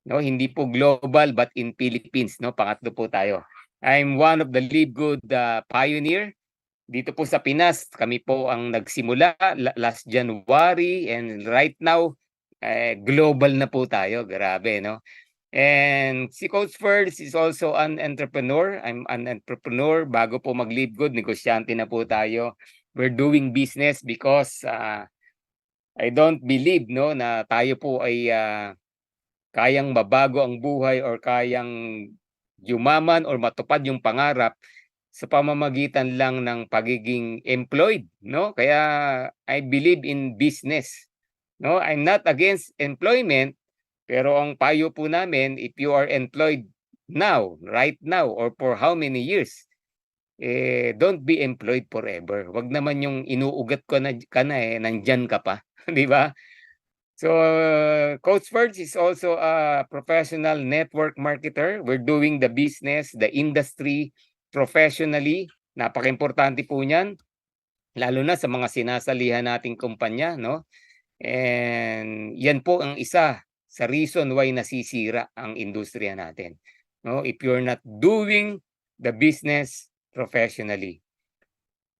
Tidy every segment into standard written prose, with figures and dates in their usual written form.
no? Hindi po global but in Philippines, no? Pangatlo po tayo. I'm one of the Live Good pioneer. Dito po sa Pinas, kami po ang nagsimula last January, and right now global na po tayo. Grabe, no? And si Coach Ferds is also an entrepreneur. I'm an entrepreneur. Bago po mag-Live Good, negosyante na po tayo. We're doing business because I don't believe, no, na tayo po ay kayang mabago ang buhay or kayang yumaman or matupad yung pangarap sa pamamagitan lang ng pagiging employed, no? Kaya I believe in business, no? I'm not against employment, pero ang payo po namin, if you are employed now, right now, or for how many years, don't be employed forever. Wag naman yung inuugat ka na nandyan ka pa, di ba? So, Coach Ferds is also a professional network marketer. We're doing the business, the industry professionally. Napaka-importante po niyan, lalo na sa mga sinasalihan nating kumpanya, no? And yan po ang isa sa reason why nasisira ang industriya natin, no? If you're not doing the business professionally.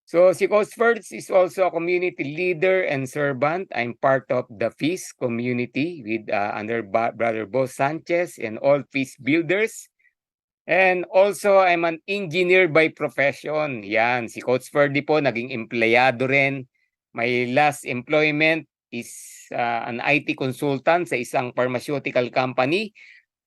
So si Coach Ferds is also a community leader and servant. I'm part of the FIS community with under Brother Boss Sanchez and all FIS builders. And also, I'm an engineer by profession. Yan, si Coach Ferdy po, naging empleyado rin. My last employment is an IT consultant sa isang pharmaceutical company.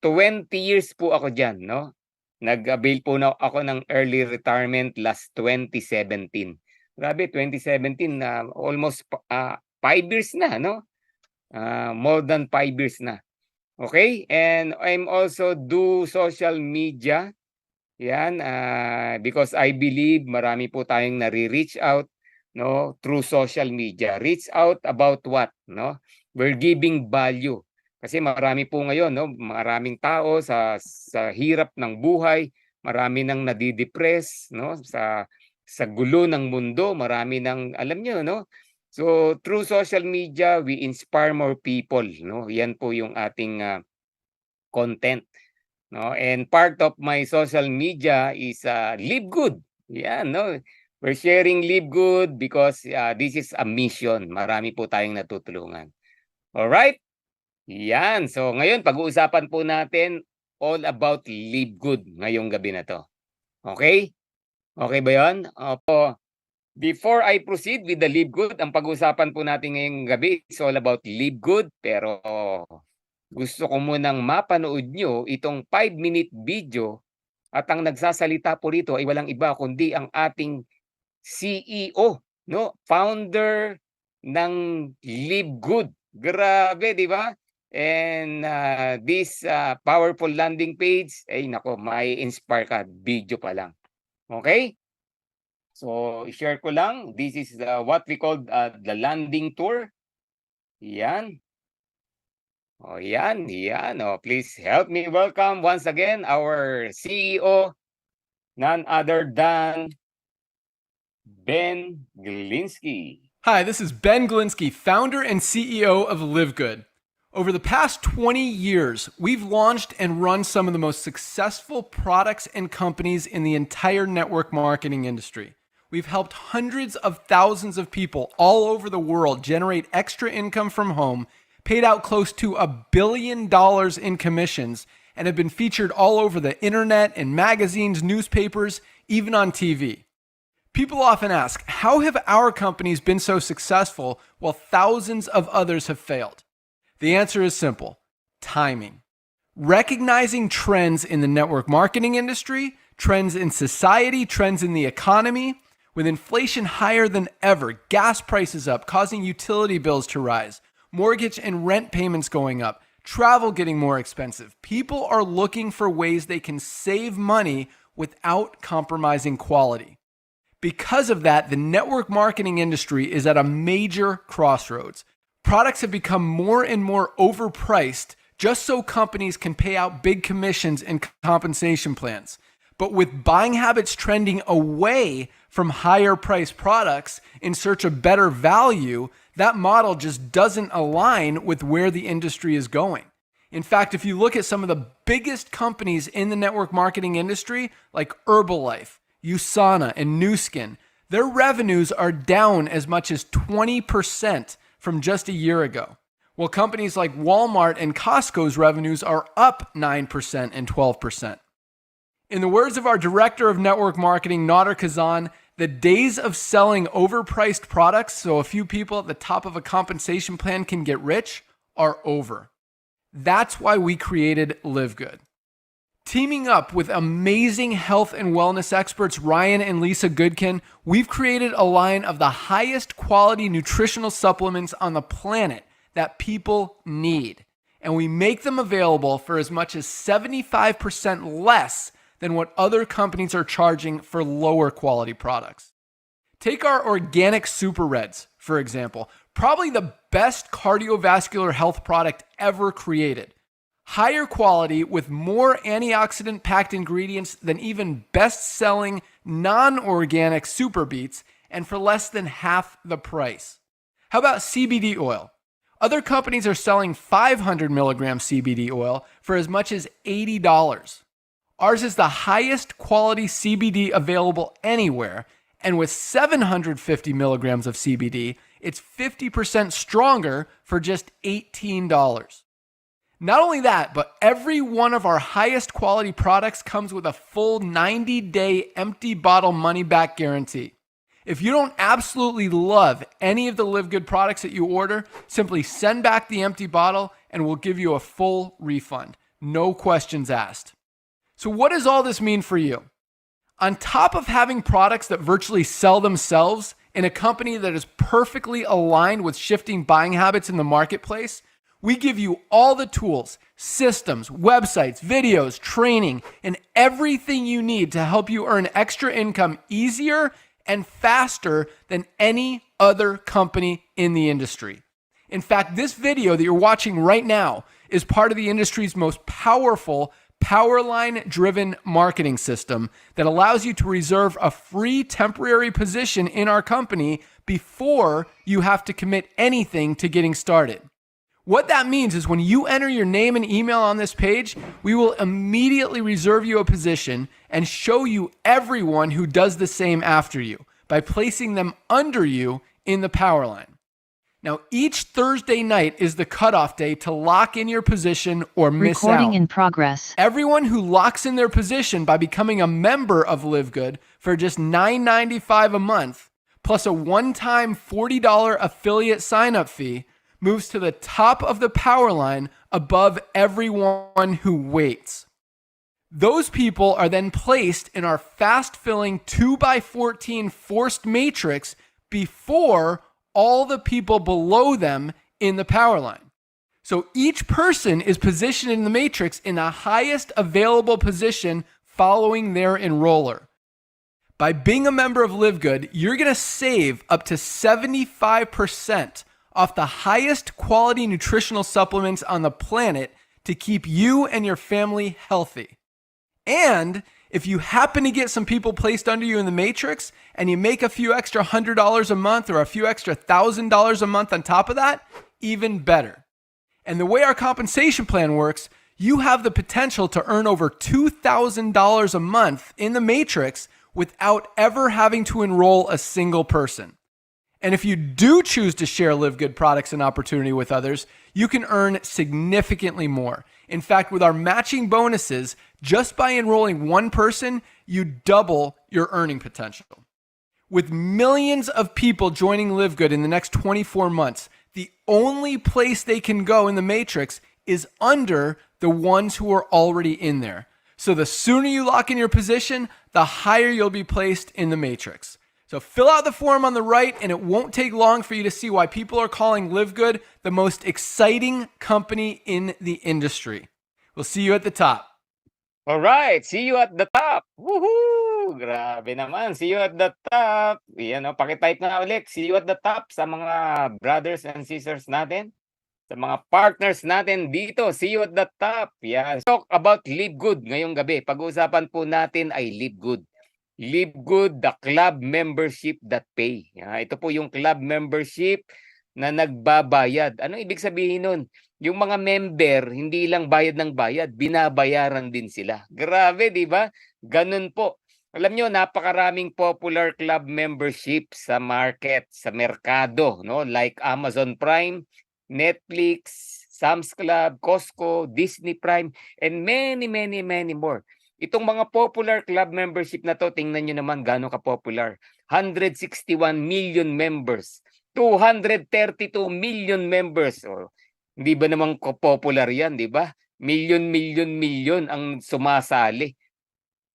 20 years po ako dyan, no? Nag-avail po na ako ng early retirement last 2017. Grabe, 2017, almost 5 years na, no? More than 5 years na. Okay, and I'm also do social media. Yan, because I believe marami po tayong nare-reach out, no, through social media. Reach out about what, no? We're giving value. Kasi marami po ngayon, no, maraming tao sa hirap ng buhay, marami nang nadidepress, no, sa gulo ng mundo, marami nang alam niyo, no? So through social media, we inspire more people, no? Yan po yung ating content, no? And part of my social media is Live Good. Yan, no? We're sharing Live Good because this is a mission. Marami po tayong natutulungan. All right? Yan. So ngayon pag-uusapan po natin all about Live Good ngayong gabi na to. Okay? Okay ba 'yon? Opo. Before I proceed with the Live Good, ang pag-uusapan po natin ngayong gabi is all about Live Good, pero gusto ko munang mapanood nyo itong 5-minute video, at ang nagsasalita po rito ay walang iba kundi ang ating CEO, no? Founder ng Live Good. Grabe, di ba? And this powerful landing page, ay nako, may inspire ka video pa lang. Okay? So, i-share ko lang. This is what we call the landing tour. Yan. Oh, yan. Oh, please help me welcome once again our CEO, none other than Ben Glinsky. Hi, this is Ben Glinsky, founder and CEO of Live Good. Over the past 20 years, we've launched and run some of the most successful products and companies in the entire network marketing industry. We've helped hundreds of thousands of people all over the world generate extra income from home, paid out close to $1 billion in commissions, and have been featured all over the internet, in magazines, newspapers, even on TV. People often ask, how have our companies been so successful while thousands of others have failed? The answer is simple: timing. Recognizing trends in the network marketing industry, trends in society, trends in the economy. With inflation higher than ever, gas prices up, causing utility bills to rise, mortgage and rent payments going up, travel getting more expensive, people are looking for ways they can save money without compromising quality. Because of that, the network marketing industry is at a major crossroads. Products have become more and more overpriced just so companies can pay out big commissions and compensation plans. But with buying habits trending away from higher priced products in search of better value, that model just doesn't align with where the industry is going. In fact, if you look at some of the biggest companies in the network marketing industry, like Herbalife, USANA, and Nu Skin, their revenues are down as much as 20% from just a year ago. While companies like Walmart and Costco's revenues are up 9% and 12%. In the words of our director of network marketing, Nader Kazan, the days of selling overpriced products so a few people at the top of a compensation plan can get rich are over. That's why we created Live Good. Teaming up with amazing health and wellness experts Ryan and Lisa Goodkin, we've created a line of the highest quality nutritional supplements on the planet that people need. And we make them available for as much as 75% less than what other companies are charging for lower quality products. Take our organic Super Reds, for example, probably the best cardiovascular health product ever created. Higher quality with more antioxidant packed ingredients than even best-selling non-organic Super Beets, and for less than half the price. How about CBD oil? Other companies are selling 500 milligram CBD oil for as much as $80. Ours is the highest quality CBD available anywhere, and with 750 milligrams of CBD, it's 50% stronger for just $18. Not only that, but every one of our highest quality products comes with a full 90-day empty bottle money-back guarantee. If you don't absolutely love any of the Live Good products that you order, simply send back the empty bottle and we'll give you a full refund. No questions asked. So what does all this mean for you? On top of having products that virtually sell themselves in a company that is perfectly aligned with shifting buying habits in the marketplace, we give you all the tools, systems, websites, videos, training, and everything you need to help you earn extra income easier and faster than any other company in the industry. In fact, this video that you're watching right now is part of the industry's most powerful Powerline-driven marketing system that allows you to reserve a free temporary position in our company before you have to commit anything to getting started. What that means is when you enter your name and email on this page, we will immediately reserve you a position and show you everyone who does the same after you by placing them under you in the Powerline. Now, each Thursday night is the cutoff day to lock in your position or miss out. Recording in progress. Everyone who locks in their position by becoming a member of Live Good for just $9.95 a month, plus a one-time $40 affiliate sign-up fee, moves to the top of the Powerline above everyone who waits. Those people are then placed in our fast-filling 2x14 forced matrix before all the people below them in the Powerline. So each person is positioned in the matrix in the highest available position following their enroller. By being a member of Live Good, you're going to save up to 75% off the highest quality nutritional supplements on the planet to keep you and your family healthy. And if you happen to get some people placed under you in the matrix and you make a few extra $100 a month or a few extra $1,000 a month on top of that, even better. And the way our compensation plan works, you have the potential to earn over $2,000 a month in the matrix without ever having to enroll a single person. And if you do choose to share Live Good products and opportunity with others, you can earn significantly more. In fact, with our matching bonuses, just by enrolling one person, you double your earning potential. With millions of people joining Live Good in the next 24 months, the only place they can go in the matrix is under the ones who are already in there. So the sooner you lock in your position, the higher you'll be placed in the matrix. So fill out the form on the right, and it won't take long for you to see why people are calling Live Good the most exciting company in the industry. We'll see you at the top. All right, see you at the top. Woohoo! Grabe naman, see you at the top. Yan, pakitype na ulit, see you at the top sa mga brothers and sisters natin, sa mga partners natin dito, see you at the top. Yan. Talk about Live Good ngayong gabi. Pag-uusapan po natin ay Live Good. Live Good, the club membership that pay. Ito po yung club membership na nagbabayad. Anong ibig sabihin nun? yung mga member, hindi lang bayad ng bayad, binabayaran din sila. Grabe, di ba? Ganun po. Alam nyo, napakaraming popular club membership sa market, sa merkado, no? Like Amazon Prime, Netflix, Sam's Club, Costco, Disney Prime, and many, many, many more. Itong mga popular club membership na to, tingnan nyo naman gano'ng ka-popular. 161 million members, 232 million members. O, hindi ba naman popular yan, di ba? Million, million, million ang sumasali.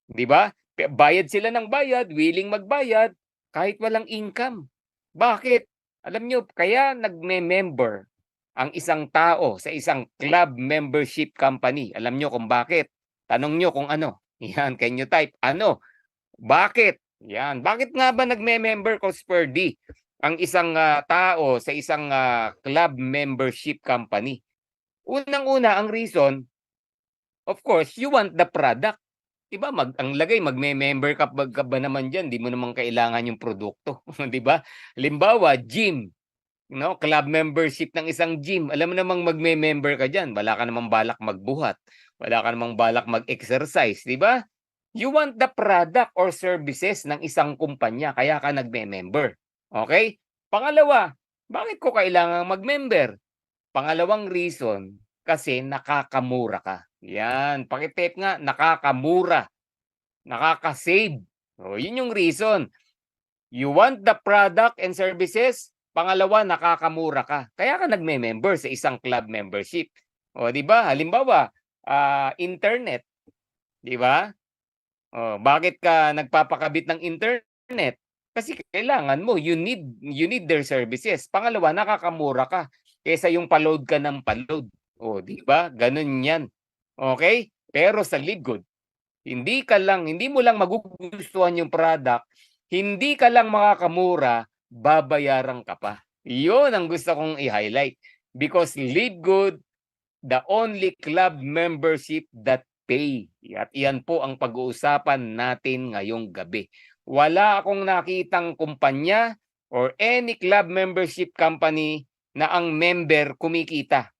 Di ba? Bayad sila ng bayad, willing magbayad, kahit walang income. Bakit? Alam nyo, kaya nagme-member ang isang tao sa isang club membership company. Alam nyo kung bakit? Tanong nyo kung ano. Yan, can you type? Ano? Bakit? Yan. Bakit nga ba nagme-member ko Spurdy ang isang tao sa isang club membership company? Unang-una, ang reason, of course, you want the product. Diba, ang lagay, magme-member ka ba naman dyan, di mo naman kailangan yung produkto. Diba? Halimbawa, gym. No, club membership ng isang gym. Alam mo namang magme-member ka dyan. Wala ka namang balak magbuhat. Wala ka namang balak mag-exercise. Diba? You want the product or services ng isang kumpanya. Kaya ka nagme-member. Okay? Pangalawa, bakit ko kailangan mag-member? Pangalawang reason, kasi nakakamura ka. Yan, pakitip nga, nakakamura. Nakaka-save. O, yun yung reason. You want the product and services, pangalawa, nakakamura ka. Kaya ka nagme-member sa isang club membership. O, di ba? Halimbawa, internet. Di ba? O, bakit ka nagpapakabit ng internet? Kasi kailangan mo, you need their services. Pangalawa, nakakamura ka kaysa yung pa-load ka ng pa-load. O, di ba? Ganun yan. Okay? Pero sa LiveGood, hindi mo lang magugustuhan yung product, hindi ka lang makakamura, babayaran ka pa. Yun ang gusto kong i-highlight. Because LiveGood, the only club membership that pay. At iyan po ang pag-uusapan natin ngayong gabi. Wala akong nakitang kumpanya or any club membership company na ang member kumikita.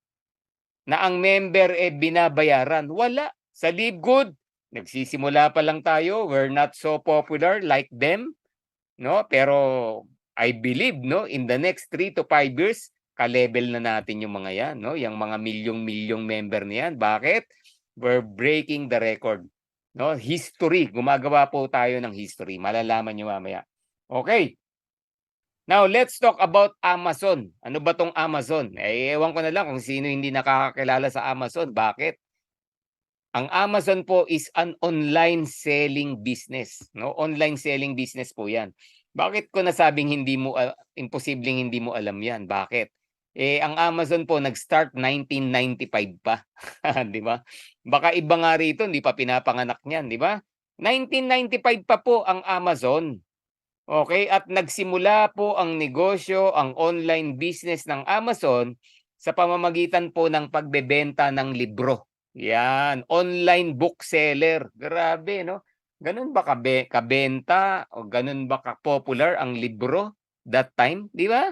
Na ang member binabayaran. Wala. Sa LiveGood, nagsisimula pa lang tayo. We're not so popular like them. No? Pero I believe, no, in the next 3 to 5 years, ka-level na natin yung mga yan, no? Yung mga milyong-milyong member na yan. Bakit? We're breaking the record. No? History. Gumagawa po tayo ng history. Malalaman nyo mamaya. Okay. Now, let's talk about Amazon. Ano ba tong Amazon? Ewan ko na lang kung sino hindi nakakakilala sa Amazon. Bakit? Ang Amazon po is an online selling business. No? Online selling business po yan. Bakit ko nasabing imposibleng hindi mo alam yan? Bakit? Ang Amazon po nag-start 1995 pa. Di ba? Baka iba nga rito, hindi pa pinapanganak niyan. Di ba? 1995 pa po ang Amazon. Okay, at nagsimula po ang negosyo, ang online business ng Amazon sa pamamagitan po ng pagbebenta ng libro. Yan, online bookseller. Grabe, no? Ganun ba kabenta o ganun ba ka-popular ang libro that time, di ba?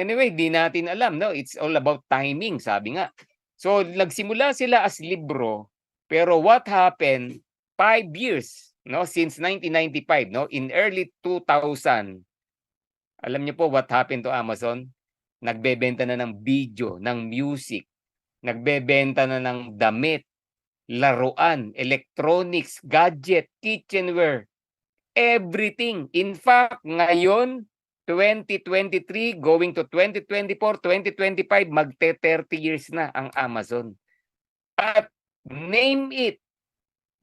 Anyway, di natin alam, no? It's all about timing, sabi nga. So, nagsimula sila as libro, pero what happened 5 years, no, since 1995, no, in early 2000, alam niyo po what happened to Amazon? Nagbebenta na ng video, ng music, nagbebenta na ng damit, laruan, electronics, gadget, kitchenware, everything. In fact, ngayon, 2023 going to 2024, 2025, magte-30 years na ang Amazon. At name it,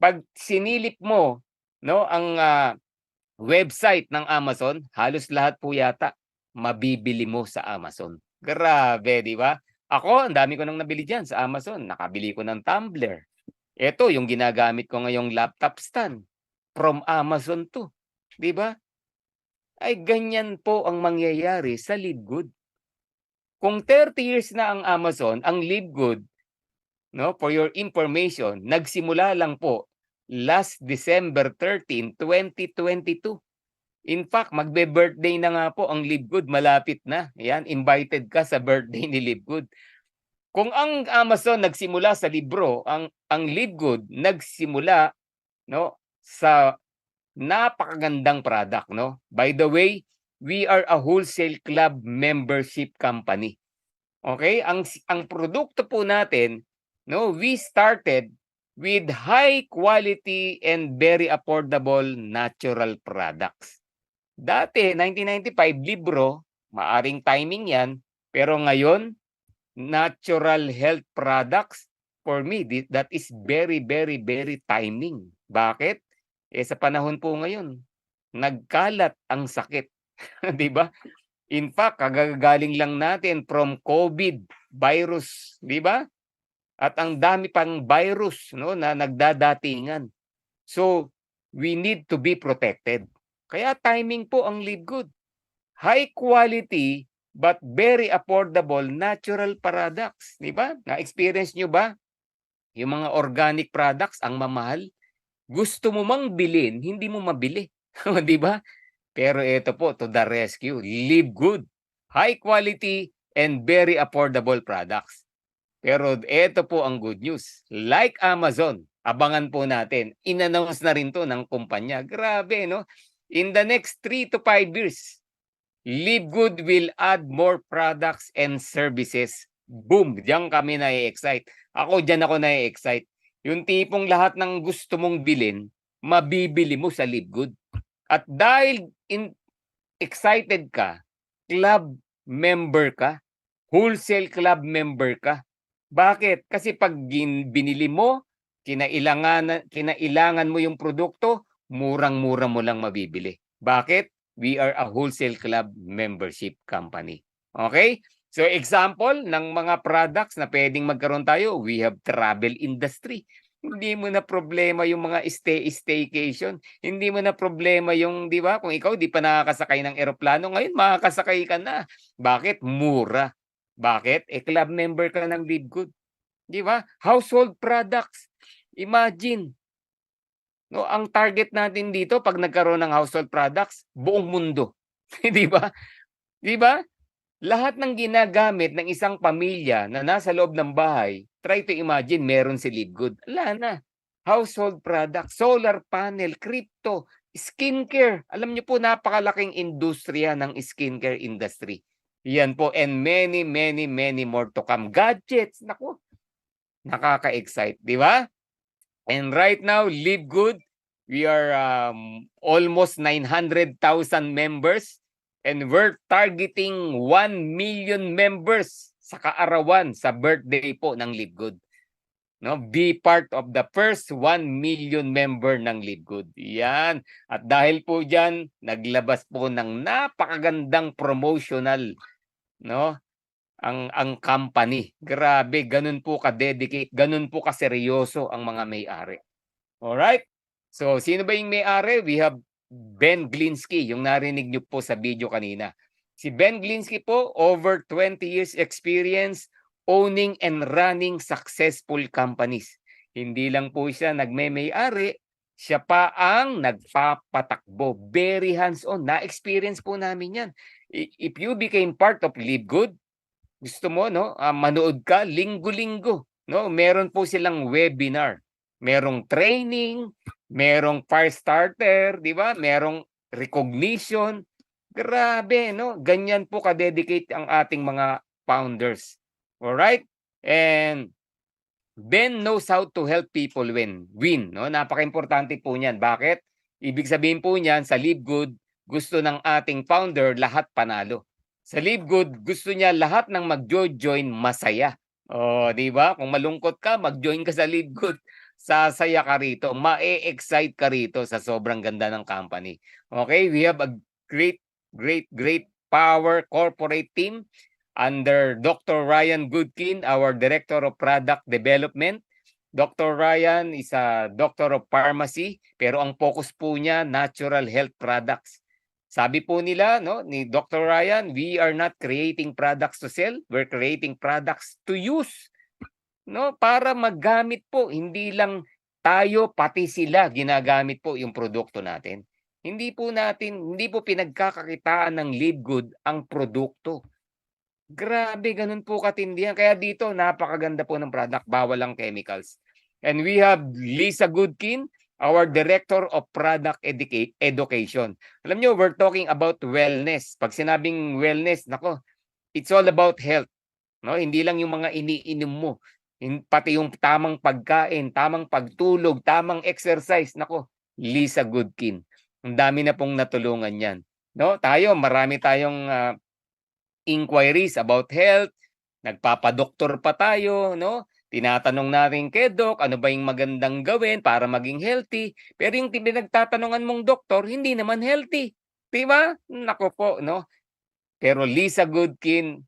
pag sinilip mo, no, ang website ng Amazon, halos lahat po yata mabibili mo sa Amazon. Grabe, di ba? Ako, ang dami ko nang nabili diyan sa Amazon. Nakabili ko ng tumbler. Ito, yung ginagamit ko ngayong laptop stand from Amazon to. Di ba? Ay ganyan po ang mangyayari sa LiveGood. Kung 30 years na ang Amazon, ang LiveGood, no, for your information, nagsimula lang po last December 13, 2022. In fact, magbe-birthday na nga po ang Live Good, malapit na. Yan, invited ka sa birthday ni Live Good. Kung ang Amazon nagsimula sa libro, ang Live Good nagsimula, no, sa napakagandang product, no. By the way, we are a wholesale club membership company. Okay? Ang produkto po natin, no, we started with high quality and very affordable natural products. Dati, 1995, libro, maaring timing yan, pero ngayon, natural health products, for me, that is very, very, very timing. Bakit? Sa panahon po ngayon, nagkalat ang sakit. Di ba? In fact, kagagaling lang natin from COVID virus, di ba? At ang dami pang virus, no, na nagdadatingan. So, we need to be protected. Kaya timing po ang Live Good. High quality but very affordable natural products, di ba? Na-experience nyo ba? Yung mga organic products ang mamahal. Gusto mo mang bilhin, hindi mo mabili. Di ba? Pero ito po, to the rescue. Live Good. High quality and very affordable products. Pero ito po ang good news. Like Amazon, abangan po natin. In-announce na rin to ng kumpanya. Grabe, no? In the next 3 to 5 years, Live Good will add more products and services. Boom! Diyan kami na-excite. Diyan ako na-excite. Yung tipong lahat ng gusto mong bilhin, mabibili mo sa Live Good. At dahil excited ka, club member ka, wholesale club member ka. Bakit? Kasi pag binili mo, kinailangan mo yung produkto, murang-mura mo lang mabibili. Bakit? We are a wholesale club membership company. Okay? So example ng mga products na pwedeng magkaroon tayo, we have travel industry. Hindi mo na problema yung mga staycation. Hindi mo na problema yung, di ba, kung ikaw di pa nakakasakay ng eroplano, ngayon makakasakay ka na. Bakit? Mura. Bakit? Club member ka ng Live Good. Di ba? Household products. Imagine. No, ang target natin dito pag nagkaroon ng household products, buong mundo. Di ba? Di ba? Lahat ng ginagamit ng isang pamilya na nasa loob ng bahay, try to imagine meron si Live Good. Wala na. Household products, solar panel, crypto, skincare. Alam niyo po, napakalaking industriya ng skincare industry. Yan po, and many, many, many more to come. Gadgets, naku, nakaka-excite, di ba? And right now, Live Good, we are almost 900,000 members and we're targeting 1 million members sa kaarawan sa birthday po ng Live Good. No, be part of the first 1 million member ng Live Good. Yan. At dahil po diyan, naglabas po ng napakagandang promotional, no, ang company. Grabe, ganun po ka-dedicate, ganun po ka-seryoso ang mga may-ari. Alright? So, sino ba yung may-ari? We have Ben Glinsky, yung narinig nyo po sa video kanina. Si Ben Glinsky po, over 20 years experience owning and running successful companies. Hindi lang po siya nagme-may-ari, siya pa ang nagpapatakbo. Very hands-on. Na-experience po namin yan. If you became part of Live Good, gusto mo, no, manood ka linggo-linggo, no? Meron po silang webinar, merong training, merong fire starter, di ba? Merong recognition. Grabe, no? Ganyan po ka-dedicate ang ating mga founders. All right? And Ben knows how to help people win, no? Napaka-importante po niyan. Bakit? Ibig sabihin po niyan, sa Live Good, gusto ng ating founder lahat panalo. Sa Live Good, gusto niya lahat ng mag-join masaya. Oh, di ba? Kung malungkot ka, mag-join ka sa Live Good. Sasaya ka rito, ma-excite ka rito sa sobrang ganda ng company. Okay? We have a great power corporate team under Dr. Ryan Goodkin, our Director of Product Development. Dr. Ryan is a Doctor of Pharmacy, pero ang focus po niya, natural health products. Sabi po nila, no, ni Dr. Ryan, we are not creating products to sell, we're creating products to use. No, para magamit po, hindi lang tayo, pati sila ginagamit po yung produkto natin. Hindi po pinagkakakitaan ng Livegood ang produkto. Grabe, ganun po katindi yan. Kaya dito, napakaganda po ng product, bawal ang chemicals. And we have Lisa Goodkin, our Director of Product Education. Alam nyo, we're talking about wellness. Pag sinabing wellness, nako, it's all about health. No? Hindi lang yung mga iniinom mo. Pati yung tamang pagkain, tamang pagtulog, tamang exercise. Nako, Lisa Goodkin. Ang dami na pong natulungan yan. No? Marami tayong inquiries about health. Nagpapadoktor pa tayo, no? Tinatanong natin kay Doc, ano ba yung magandang gawin para maging healthy? Pero yung pinagtatanungan mong doktor, hindi naman healthy. Di ba? Nako po, no? Pero Lisa Goodkin,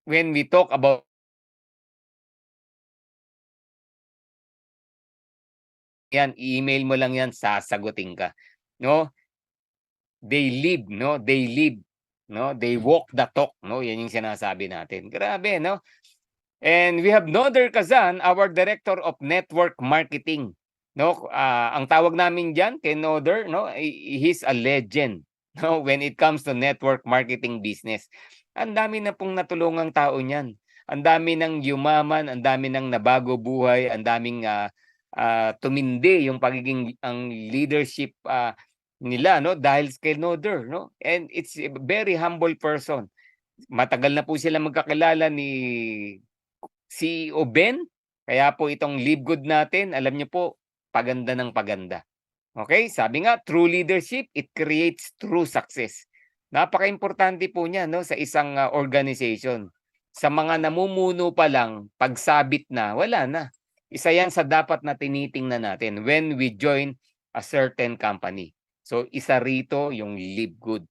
when we talk about yan, email mo lang yan, sasagutin ka. No? They live, no? They live, no? They walk the talk, no? Yan yung sinasabi natin. Grabe, no? And we have Noder Kazan, our Director of Network Marketing. No, ang tawag namin diyan kay Noder, no, he's a legend, no, when it comes to network marketing business. Ang dami na pong natulungang tao niyan. Ang dami nang yumaman, ang dami nang nabago buhay, ang daming tumindi yung pagiging ang leadership nila, no, dahil kay Noder, no. And it's a very humble person. Matagal na po sila magkakilala ni CEO Ben, kaya po itong Livegood natin, alam niyo po, paganda ng paganda. Okay? Sabi nga, true leadership, it creates true success. Napaka-importante po niya, no, sa isang organization. Sa mga namumuno pa lang, pagsabit na, wala na. Isa yan sa dapat na tinitingnan natin when we join a certain company. So, isa rito yung Livegood.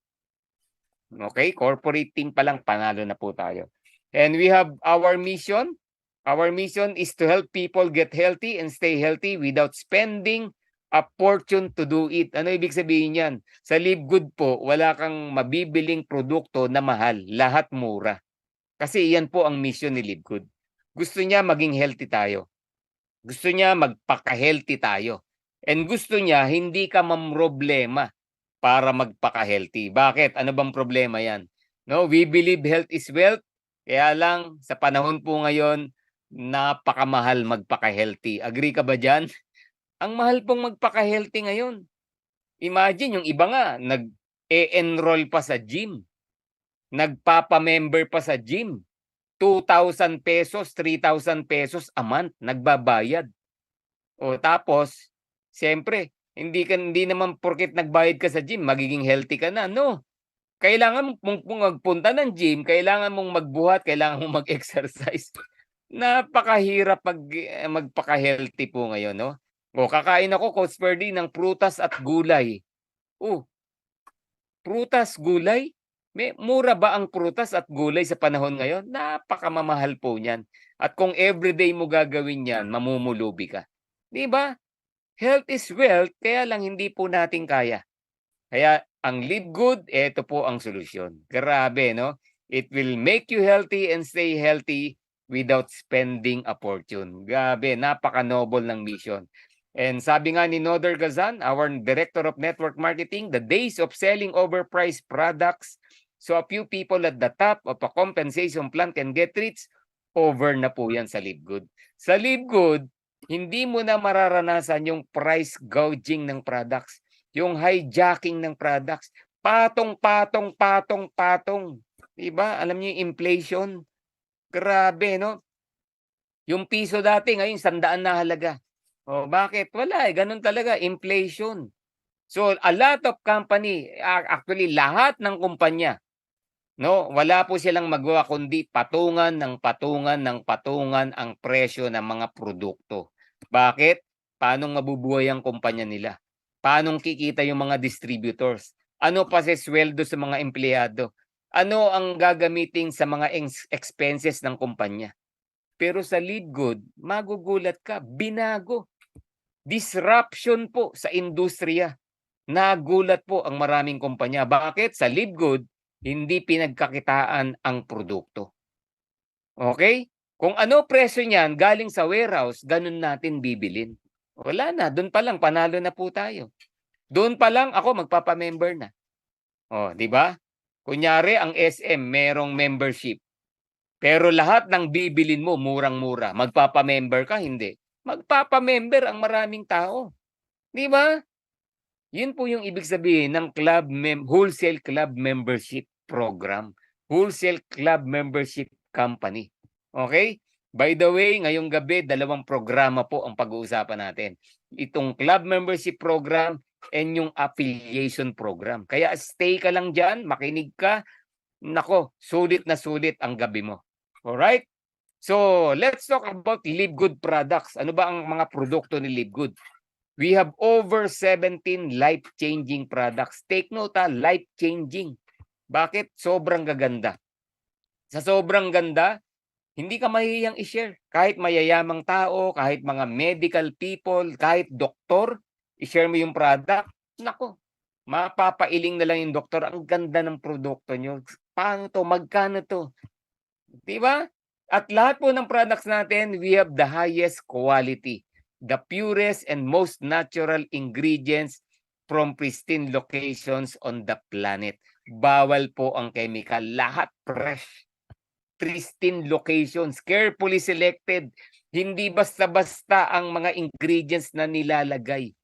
Okay? Corporate team pa lang, panalo na po tayo. And we have our mission. Our mission is to help people get healthy and stay healthy without spending a fortune to do it. Ano ibig sabihin yan? Sa Livegood po, wala kang mabibiling produkto na mahal. Lahat mura. Kasi yan po ang mission ni Livegood. Gusto niya maging healthy tayo. Gusto niya magpaka-healthy tayo. And gusto niya hindi ka mamroblema para magpaka-healthy. Bakit? Ano bang problema yan? No, we believe health is wealth. Kaya lang, sa panahon po ngayon, napakamahal magpaka-healthy. Agree ka ba dyan? Ang mahal pong magpaka-healthy ngayon. Imagine, yung iba nga, nag-e-enroll pa sa gym. Nagpapa-member pa sa gym. 2,000 pesos, 3,000 pesos a month, nagbabayad. O tapos, siyempre, hindi naman porket nagbayad ka sa gym, magiging healthy ka na. No. Kailangan mong magpunta ng gym, kailangan mong magbuhat, kailangan mong mag-exercise. Napakahirap magpaka-healthy po ngayon, no? O kakain ako, Coach Ferdy, ng prutas at gulay. Prutas, gulay? Mura ba ang prutas at gulay sa panahon ngayon? Napakamamahal po niyan. At kung everyday mo gagawin yan, mamumulubi ka. Di ba? Health is wealth, kaya lang hindi po natin kaya. Kaya ang Livegood, ito po ang solusyon. Grabe, no? It will make you healthy and stay healthy without spending a fortune. Grabe, napaka-noble ng mission. And sabi nga ni Noder Gazan, our Director of Network Marketing, the days of selling overpriced products so a few people at the top of a compensation plan can get rich, over na po yan sa Livegood. Sa Livegood, hindi mo na mararanasan yung price gouging ng products, yung hijacking ng products, patong. Diba? Alam niyo yung inflation? Grabe, no? Yung piso dati, ngayon 100 na halaga. O bakit? Wala ganun talaga, inflation. So a lot of company, actually lahat ng kumpanya, no, wala po silang magawa kundi patungan ang presyo ng mga produkto. Bakit? Paano mabubuhay ang kumpanya nila? Paano kikita yung mga distributors? Ano pa sa sweldo sa mga empleyado? Ano ang gagamitin sa mga expenses ng kumpanya? Pero sa Livegood, magugulat ka, binago. Disruption po sa industriya. Nagulat po ang maraming kumpanya. Bakit? Sa Livegood, hindi pinagkakitaan ang produkto. Okay? Kung ano presyo niyan galing sa warehouse, ganun natin bibilin. Wala na, doon pa lang panalo na po tayo. Doon pa lang ako magpapa-member na. Oh, 'di ba? Kunyari ang SM merong membership. Pero lahat ng bibilin mo murang-mura, magpapa-member ka hindi? Magpapa-member ang maraming tao, 'di ba? Yun po yung ibig sabihin ng wholesale club membership program, wholesale club membership company. Okay? By the way, ngayong gabi, 2 programa po ang pag-uusapan natin. Itong club membership program and yung affiliation program. Kaya stay ka lang dyan, makinig ka. Nako, sulit na sulit ang gabi mo. Alright? So, let's talk about Live Good products. Ano ba ang mga produkto ni Live Good? We have over 17 life-changing products. Take note, life-changing. Bakit? Sobrang gaganda. Sa sobrang ganda, hindi ka mahihiyang i-share. Kahit mayayamang tao, kahit mga medical people, kahit doktor, i-share mo yung product. Nako, mapapailing na lang yung doktor. Ang ganda ng produkto nyo. Paano to? Magkano to? Diba? At lahat po ng products natin, we have the highest quality, the purest and most natural ingredients from pristine locations on the planet. Bawal po ang chemical. Lahat fresh. Pristine locations, carefully selected. Hindi basta-basta ang mga ingredients na nilalagay.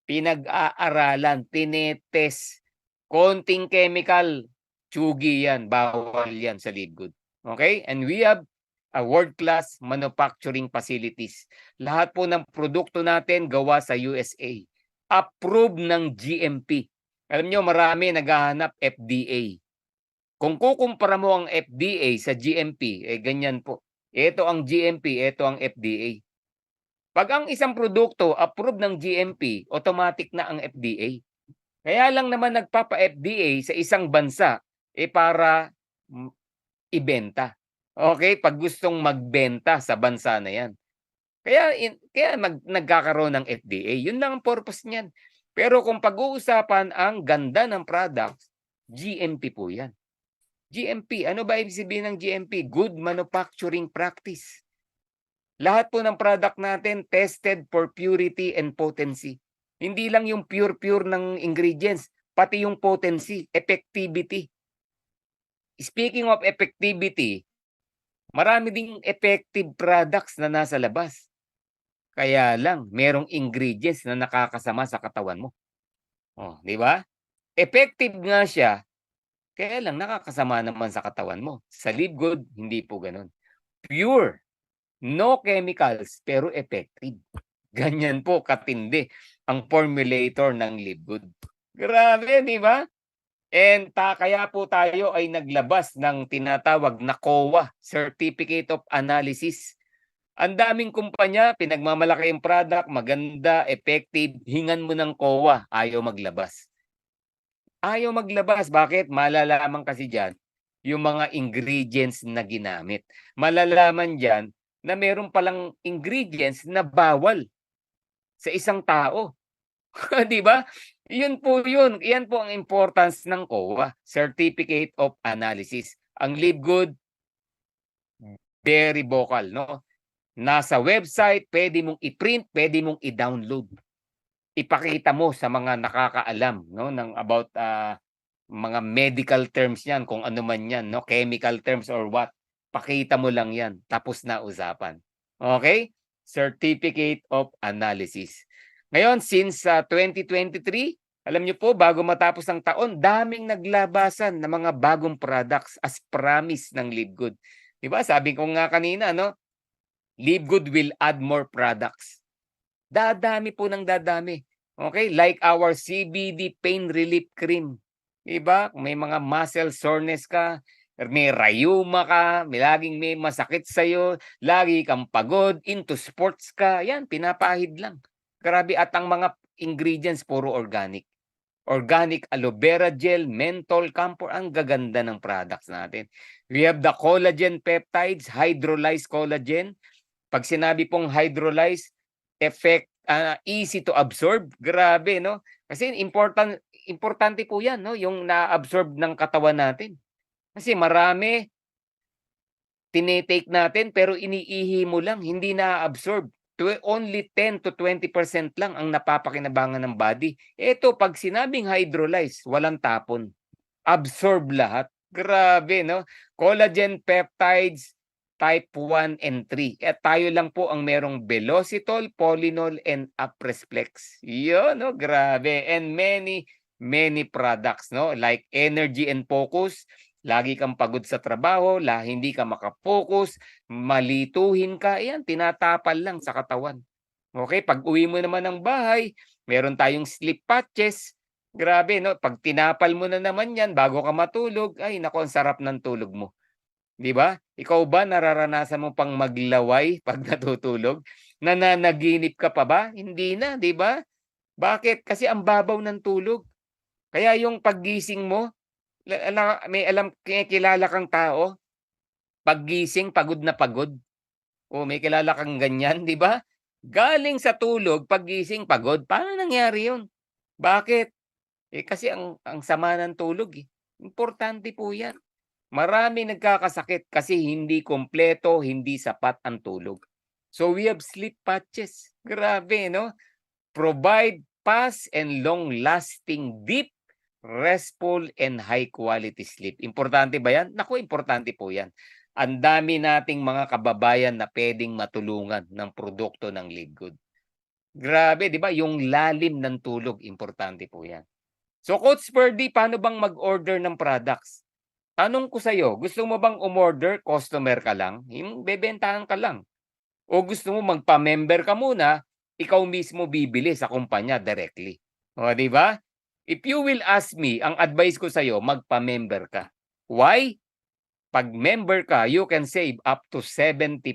Pinag-aaralan, tinetest. Konting chemical, tsugi yan, bawal yan sa Live Good. Okay? And we have a world-class manufacturing facilities. Lahat po ng produkto natin gawa sa USA. Approved ng GMP. Alam nyo, marami naghahanap FDA. Kung kukumpara mo ang FDA sa GMP, ganyan po. Ito ang GMP, ito ang FDA. Pag ang isang produkto approved ng GMP, automatic na ang FDA. Kaya lang naman nagpapa-FDA sa isang bansa para ibenta. Okay? Pag gustong magbenta sa bansa na yan. Kaya nagkakaroon ng FDA. Yun lang ang purpose niyan. Pero kung pag-uusapan ang ganda ng products, GMP po yan. GMP, ano ba ibig sabihin ng GMP? Good Manufacturing Practice. Lahat po ng product natin tested for purity and potency. Hindi lang yung pure ng ingredients, pati yung potency, effectivity. Speaking of effectivity, marami ding effective products na nasa labas. Kaya lang, merong ingredients na nakakasama sa katawan mo. Oh, di ba? Effective nga siya, kaya lang nakakasama naman sa katawan mo. Sa Live Good, hindi po ganun. Pure, no chemicals, pero effective. Ganyan po katindi ang formulator ng Live Good. Grabe, di ba? And kaya po tayo ay naglabas ng tinatawag na COA, Certificate of Analysis. Ang daming kumpanya, pinagmamalaki yung product, maganda, effective, hingan mo ng COA, ayaw maglabas. Ayaw maglabas. Bakit? Malalaman kasi dyan yung mga ingredients na ginamit. Malalaman dyan na meron palang ingredients na bawal sa isang tao. Di ba? Yun po yun. Yan po ang importance ng COA, Certificate of Analysis. Ang Live Good, very vocal, no? Nasa website, pwede mong i-print, pwede mong i-download. Ipakita mo sa mga nakakaalam, no, ng about mga medical terms yan, kung ano man yan, no, chemical terms or what. Pakita mo lang yan, tapos na usapan. Okay? Certificate of Analysis. Ngayon, since 2023, alam niyo po, bago matapos ang taon, daming naglabasan ng mga bagong products as promise ng Live Good. Diba? Sabi ko nga kanina, no? Live Good will add more products. Dadami po ng dadami. Okay? Like our CBD Pain Relief Cream. Diba? Kung may mga muscle soreness ka, may rayuma ka, laging may masakit sa'yo, lagi kang pagod, into sports ka, yan, pinapahid lang. Grabe, at ang mga ingredients puro organic. Organic aloe vera gel, menthol, camphor, ang gaganda ng products natin. We have the collagen peptides, hydrolyzed collagen. Pag sinabi pong hydrolyzed, easy to absorb. Grabe, no? Kasi importante po yan, no? Yung na-absorb ng katawan natin. Kasi marami tinitake natin pero iniihi mo lang, hindi na-absorb. only 10 to 20% lang ang napapakinabangan ng body. Ito, pag sinabing hydrolyze, walang tapon. Absorb lahat. Grabe, no? Collagen peptides type 1 and 3. At tayo lang po ang merong velocitol, polynol, and apresflex. Yun, no? Grabe. And many products, no? Like energy and focus. Lagi kang pagod sa trabaho, hindi ka makafocus, malituhin ka, yan, tinatapal lang sa katawan. Okay, pag uwi mo naman ng bahay, meron tayong sleep patches. Grabe, no? Pag tinapal mo na naman yan bago ka matulog, ay, naku, ang sarap ng tulog mo. Di ba? Ikaw ba nararanasan mo pang maglaway pag natutulog? Nananaginip ka pa ba? Hindi na, di ba? Bakit? Kasi ang babaw ng tulog. Kaya yung paggising mo, may kilala kang tao, paggising, pagod na pagod. O may kilala kang ganyan, di ba? Galing sa tulog, paggising, pagod. Paano nangyari yun? Bakit? Kasi ang sama ng tulog. Importante po yan. Marami nagkakasakit kasi hindi kompleto, hindi sapat ang tulog. So we have sleep patches. Grabe, no? Provide fast and long-lasting, deep, restful, and high-quality sleep. Importante ba yan? Naku, importante po yan. Ang dami nating mga kababayan na pwedeng matulungan ng produkto ng Live Good. Grabe, di ba? Yung lalim ng tulog, importante po yan. So, Coach Ferdy, paano bang mag-order ng products? Tanong ko sa'yo, gusto mo bang umorder, customer ka lang, yung bebentahan ka lang? O gusto mo magpa-member ka muna, ikaw mismo bibili sa kumpanya directly? O, di ba? If you will ask me, ang advice ko sa'yo, magpa-member ka. Why? Pag member ka, you can save up to 75%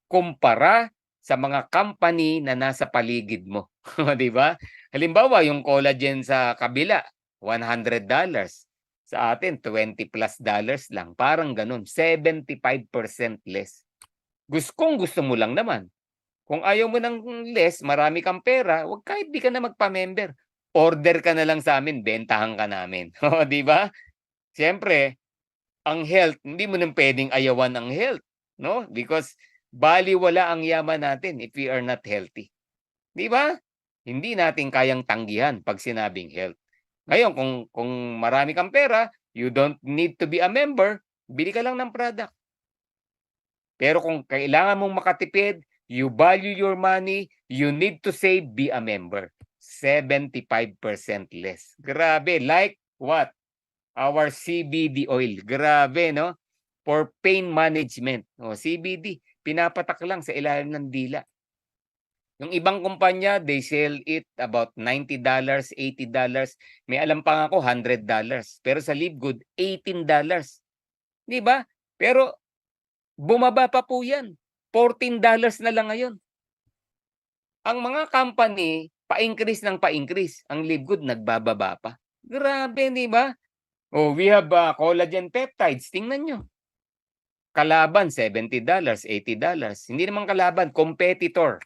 kumpara sa mga company na nasa paligid mo. Di ba? Halimbawa, yung collagen sa kabila, $100. Sa atin, $20+ lang. Parang ganun, 75% less. Gusto mo lang naman. Kung ayaw mo ng less, marami kang pera, wag kahit di ka na magpa-member. Order ka na lang sa amin, bentahan ka namin. Di ba? Siyempre, ang health, hindi mo nang pwedeng ayawan ang health. No? Because baliwala ang yaman natin if we are not healthy. Di ba? Hindi natin kayang tanggihan pag sinabing health. Ngayon, kung marami kang pera, you don't need to be a member, bili ka lang ng product. Pero kung kailangan mong makatipid, you value your money, you need to save, be a member. 75% less. Grabe. Like what? Our CBD oil. Grabe, no? For pain management. O, CBD, pinapatak lang sa ilalim ng dila. Yung ibang kumpanya, they sell it about $90, $80. May alam pa nga ako, $100. Pero sa Live Good, $18. Di ba? Pero bumaba pa po yan. $14 na lang ngayon. Ang mga company, pa-increase ng pa-increase. Ang Live Good, nagbababa pa. Grabe, di ba? Oh, we have collagen peptides. Tingnan nyo. Kalaban, $70, $80. Hindi naman kalaban, competitor.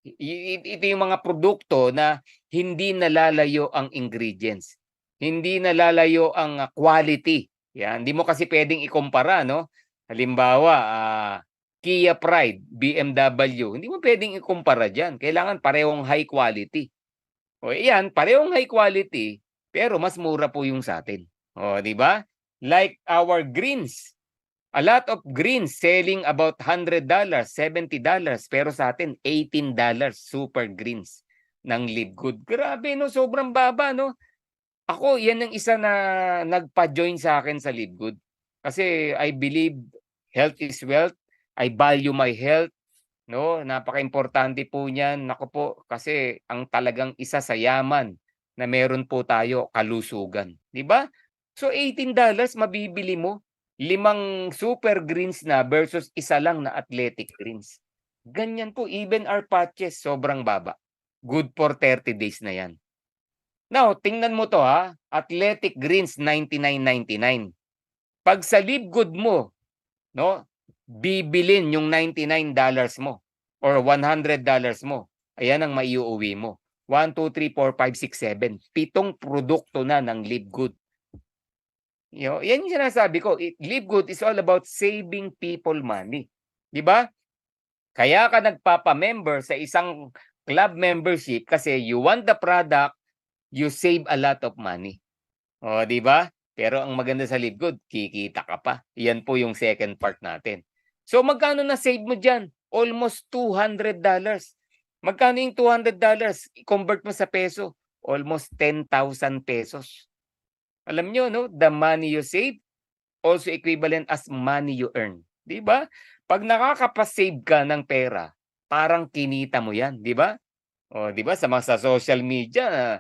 Ito yung mga produkto na hindi nalalayo ang ingredients. Hindi nalalayo ang quality. Yan, hindi mo kasi pwedeng ikumpara, no? Halimbawa, Kia Pride, BMW, hindi mo pwedeng ikumpara diyan. Kailangan parehong high quality. O iyan, parehong high quality, pero mas mura po yung sa atin. O, di ba? Like our greens. A lot of greens selling about $100, $70, pero sa atin $18 super greens ng Live Good. Grabe, no? Sobrang baba, no? Ako, yan ang isa na nagpa-join sa akin sa Live Good. Kasi I believe health is wealth. I value my health. No? Napaka-importante po niyan. Nako po, kasi ang talagang isa sa yaman na meron po tayo, kalusugan. Di ba? So $18 mabibili mo. 5 super greens na versus isa lang na athletic greens. Ganyan po, even our patches, sobrang baba. Good for 30 days na yan. Now, tingnan mo to ha. Athletic greens, $99.99. Pag sa Live Good mo, no, bibilin yung $99 mo or $100 mo. Ayan ang maiuwi mo. 1, 2, 3, 4, 5, 6, 7. 7 produkto na ng Live Good. Yan yung sinasabi ko. Live Good is all about saving people money. Di ba? Kaya ka nagpapa-member sa isang club membership kasi you want the product, you save a lot of money. O, di ba? Pero ang maganda sa Livegood, kikita ka pa. Yan po yung second part natin. So magkano na save mo diyan? Almost $200. Magkano yung $200? I-convert mo sa peso, almost 10,000 pesos. Alam nyo, no? The money you save also equivalent as money you earn. Di ba? Pag nakakapasave ka ng pera, parang kinita mo yan. Di ba? O, di ba? Sa social media,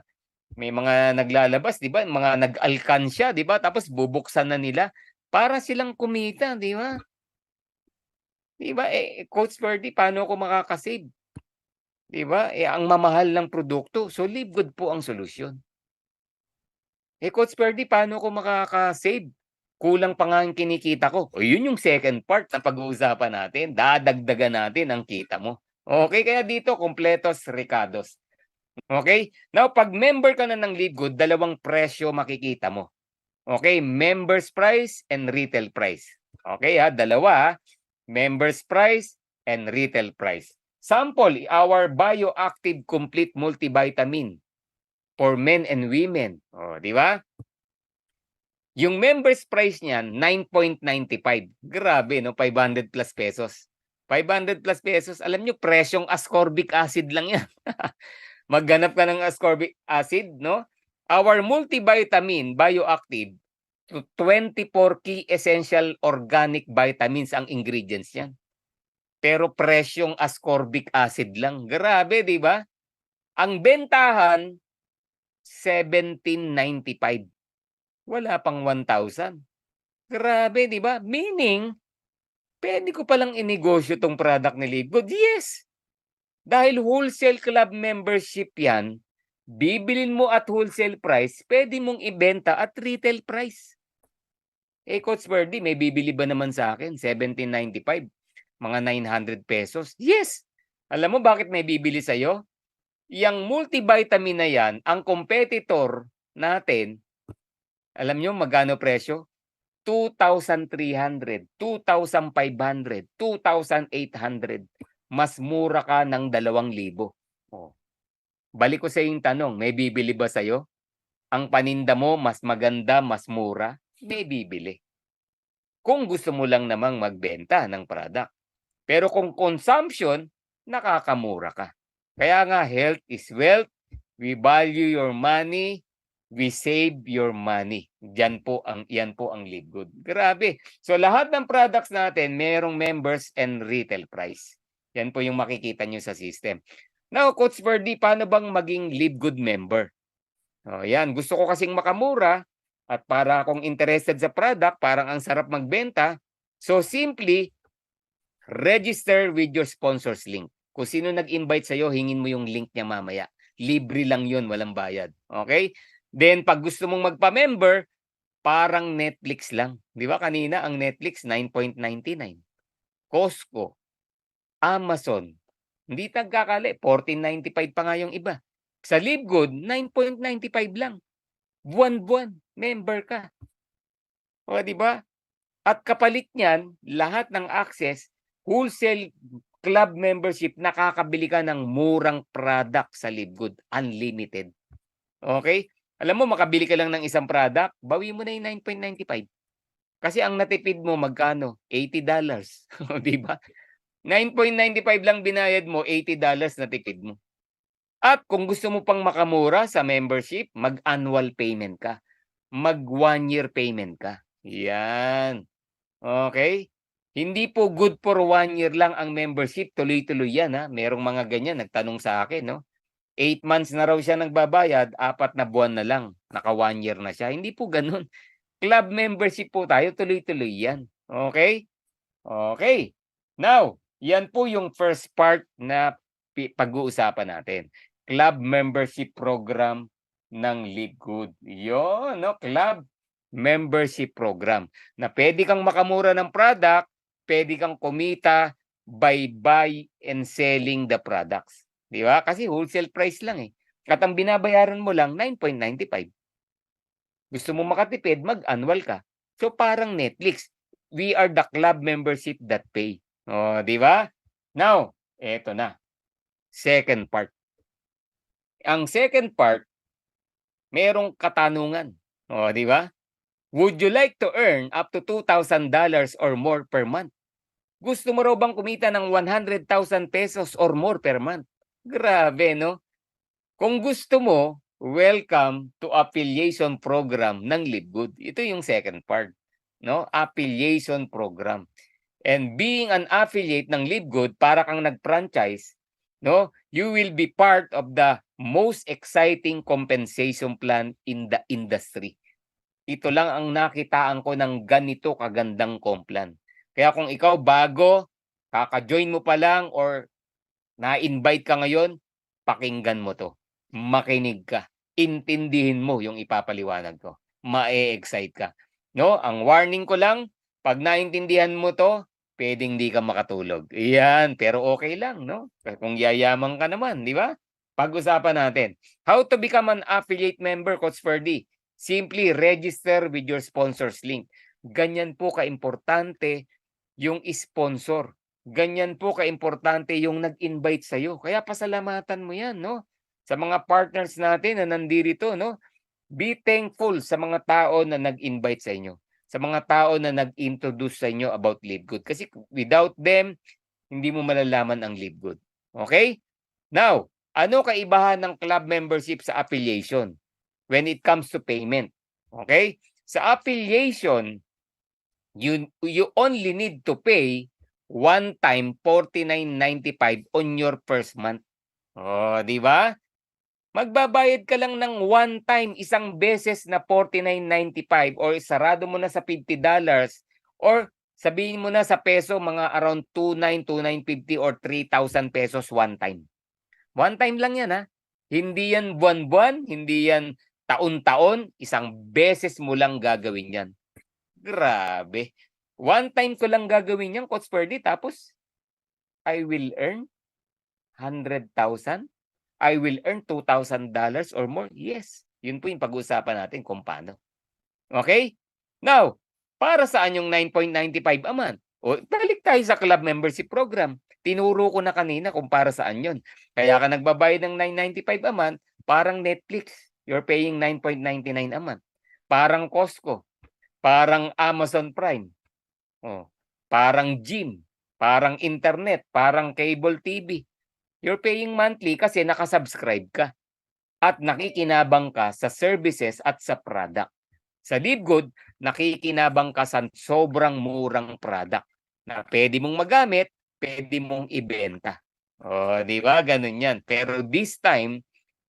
may mga naglalabas, 'di ba? Mga nag-alkansya, 'di ba? Tapos bubuksan na nila para silang kumita, 'di ba? 'Di ba? Coach Ferdy, paano ako makaka-save? 'Di ba? Ang mamahal ng produkto. So Livegood po ang solusyon. Coach Ferdy, paano ako makaka-save? Kulang pa nga ang kinikita ko. O yun yung second part na pag-uusapan natin. Dadagdagan natin ang kita mo. Okay, kaya dito kompletos Ricados. Okay? Now, pag member ka na ng Livegood, dalawang presyo makikita mo. Okay? Members price and retail price. Okay ha? Dalawa ha? Members price and retail price. Sample, our Bioactive Complete Multivitamin for men and women. O, di ba? Yung members price niyan, 9.95. Grabe, no? 500 plus pesos. 500 plus pesos. Alam nyo, presyong ascorbic acid lang yan. Maghanap ka ng ascorbic acid, no? Our multivitamin, Bioactive, 24 key essential organic vitamins ang ingredients niyan. Pero presyong ascorbic acid lang. Grabe, di ba? Ang bentahan, 17.95. Wala pang 1,000. Grabe, di ba? Meaning, pwede ko palang inegosyo tong product ni Livegood. Yes! Dahil wholesale club membership yan, bibilin mo at wholesale price, pwede mong ibenta at retail price. Coach Ferdy, may bibili ba naman sa akin? 17.95. Mga 900 pesos. Yes! Alam mo bakit may bibili sa'yo? Yang multivitamin na yan, ang competitor natin, alam nyo magkano presyo? 2,300, 2,500, 2,800. Mas mura ka ng 2,000. Oh. Balik ko sa yung tanong, may bibili ba sa'yo? Ang paninda mo mas maganda, mas mura? May bibili. Kung gusto mo lang namang magbenta ng product. Pero kung consumption, nakakamura ka. Kaya nga, health is wealth. We value your money. We save your money. Yan po ang Livegood. Grabe. So lahat ng products natin, merong members and retail price. Yan po yung makikita nyo sa system. Now, Coach Ferdy, paano bang maging Livegood member? Yan, gusto ko kasing makamura at para akong interested sa product, parang ang sarap magbenta. So simply, register with your sponsors link. Kung sino nag-invite sa'yo, hingin mo yung link niya mamaya. Libre lang yun, walang bayad. Okay? Then, pag gusto mong magpa-member, parang Netflix lang. Di ba kanina, ang Netflix, 9.99. Costco, Amazon, hindi nagkakali, 14.95 pa nga yung iba. Sa Livegood, 9.95 lang. Buwan-buwan, member ka. O, di ba? At kapalit niyan, lahat ng access, wholesale club membership, nakakabili ka ng murang product sa Livegood. Unlimited. Okay? Alam mo, makabili ka lang ng isang product, bawi mo na yung 9.95. Kasi ang natipid mo, magkano? $80. Di ba? 9.95 lang binayad mo, $80 na tipid mo. At kung gusto mo pang makamura sa membership, mag-annual payment ka. Mag-1-year payment ka. Yan. Okay? Hindi po good for 1 year lang ang membership. Tuloy-tuloy yan. Ha? Merong mga ganyan, nagtanong sa akin. No? 8 months na raw siya nagbabayad, 4 na buwan na lang. Naka 1 year na siya. Hindi po ganun. Club membership po tayo, tuloy-tuloy yan. Okay? Okay. Now, yan po yung first part na pag-uusapan natin. Club membership program ng Livegood. Yun, no? Club membership program. Na pwede kang makamura ng product, pwede kang kumita by buy and selling the products. Di ba? Kasi wholesale price lang eh. At ang binabayaran mo lang, 9.95. Gusto mo makatipid, mag-annual ka. So parang Netflix. We are the club membership that pay. O, di ba? Now, eto na. Second part. Ang second part, merong katanungan. O, di ba? Would you like to earn up to $2,000 or more per month? Gusto mo raw bang kumita ng 100,000 pesos or more per month? Grabe, no? Kung gusto mo, welcome to affiliation program ng LiveGood. Ito yung second part, no? Affiliation program. And being an affiliate ng LiveGood, para kang nag-franchise, no? You will be part of the most exciting compensation plan in the industry. Ito lang ang nakitaan ko ng ganito kagandang complan. Kaya kung ikaw bago, kaka-join mo pa lang or na-invite ka ngayon, pakinggan mo to. Makinig ka. Intindihin mo yung ipapaliwanag ko. Ma-excite ka. No? Ang warning ko lang, pag naintindihan mo to, pwedeng di ka makatulog. Iyan, pero okay lang, no? Kung yayaman ka naman, di ba? Pag-usapan natin. How to become an affiliate member, Coach Ferdy? Simply register with your sponsors link. Ganyan po ka-importante yung sponsor. Ganyan po ka-importante yung nag-invite sa'yo. Kaya pasalamatan mo yan, no? Sa mga partners natin na nandito, no? Be thankful sa mga tao na nag-invite sa inyo. Sa mga tao na nag-introduce sa inyo about LiveGood. Kasi without them, hindi mo malalaman ang LiveGood. Okay? Now, ano kaibahan ng club membership sa affiliation when it comes to payment? Okay? Sa affiliation, you only need to pay one time $49.95 on your first month. Oh, di ba? Magbabayad ka lang ng one time, isang beses na $49.95 or sarado mo na sa $50 or sabihin mo na sa peso mga around 2,950 or 3,000 pesos one time. One time lang yan, ha? Hindi yan buwan-buwan, hindi yan taon-taon, isang beses mo lang gagawin yan. Grabe. One time ko lang gagawin yan, Coach Ferdy, tapos I will earn 100,000? I will earn $2,000 or more? Yes. Yun po yung pag-uusapan natin kung paano. Okay? Now, para saan yung 9.95 a month? O, balik tayo sa club membership program. Tinuro ko na kanina kung para saan yun. Kaya ka nagbabayad ng $9.95 a month, parang Netflix. You're paying $9.99 a month. Parang Costco. Parang Amazon Prime. Oh, parang gym. Parang internet. Parang cable TV. You're paying monthly kasi nakasubscribe ka. At nakikinabang ka sa services at sa product. Sa LiveGood, nakikinabang ka sa sobrang murang product na pwede mong magamit, pwede mong ibenta. O, di ba? Ganun yan. Pero this time,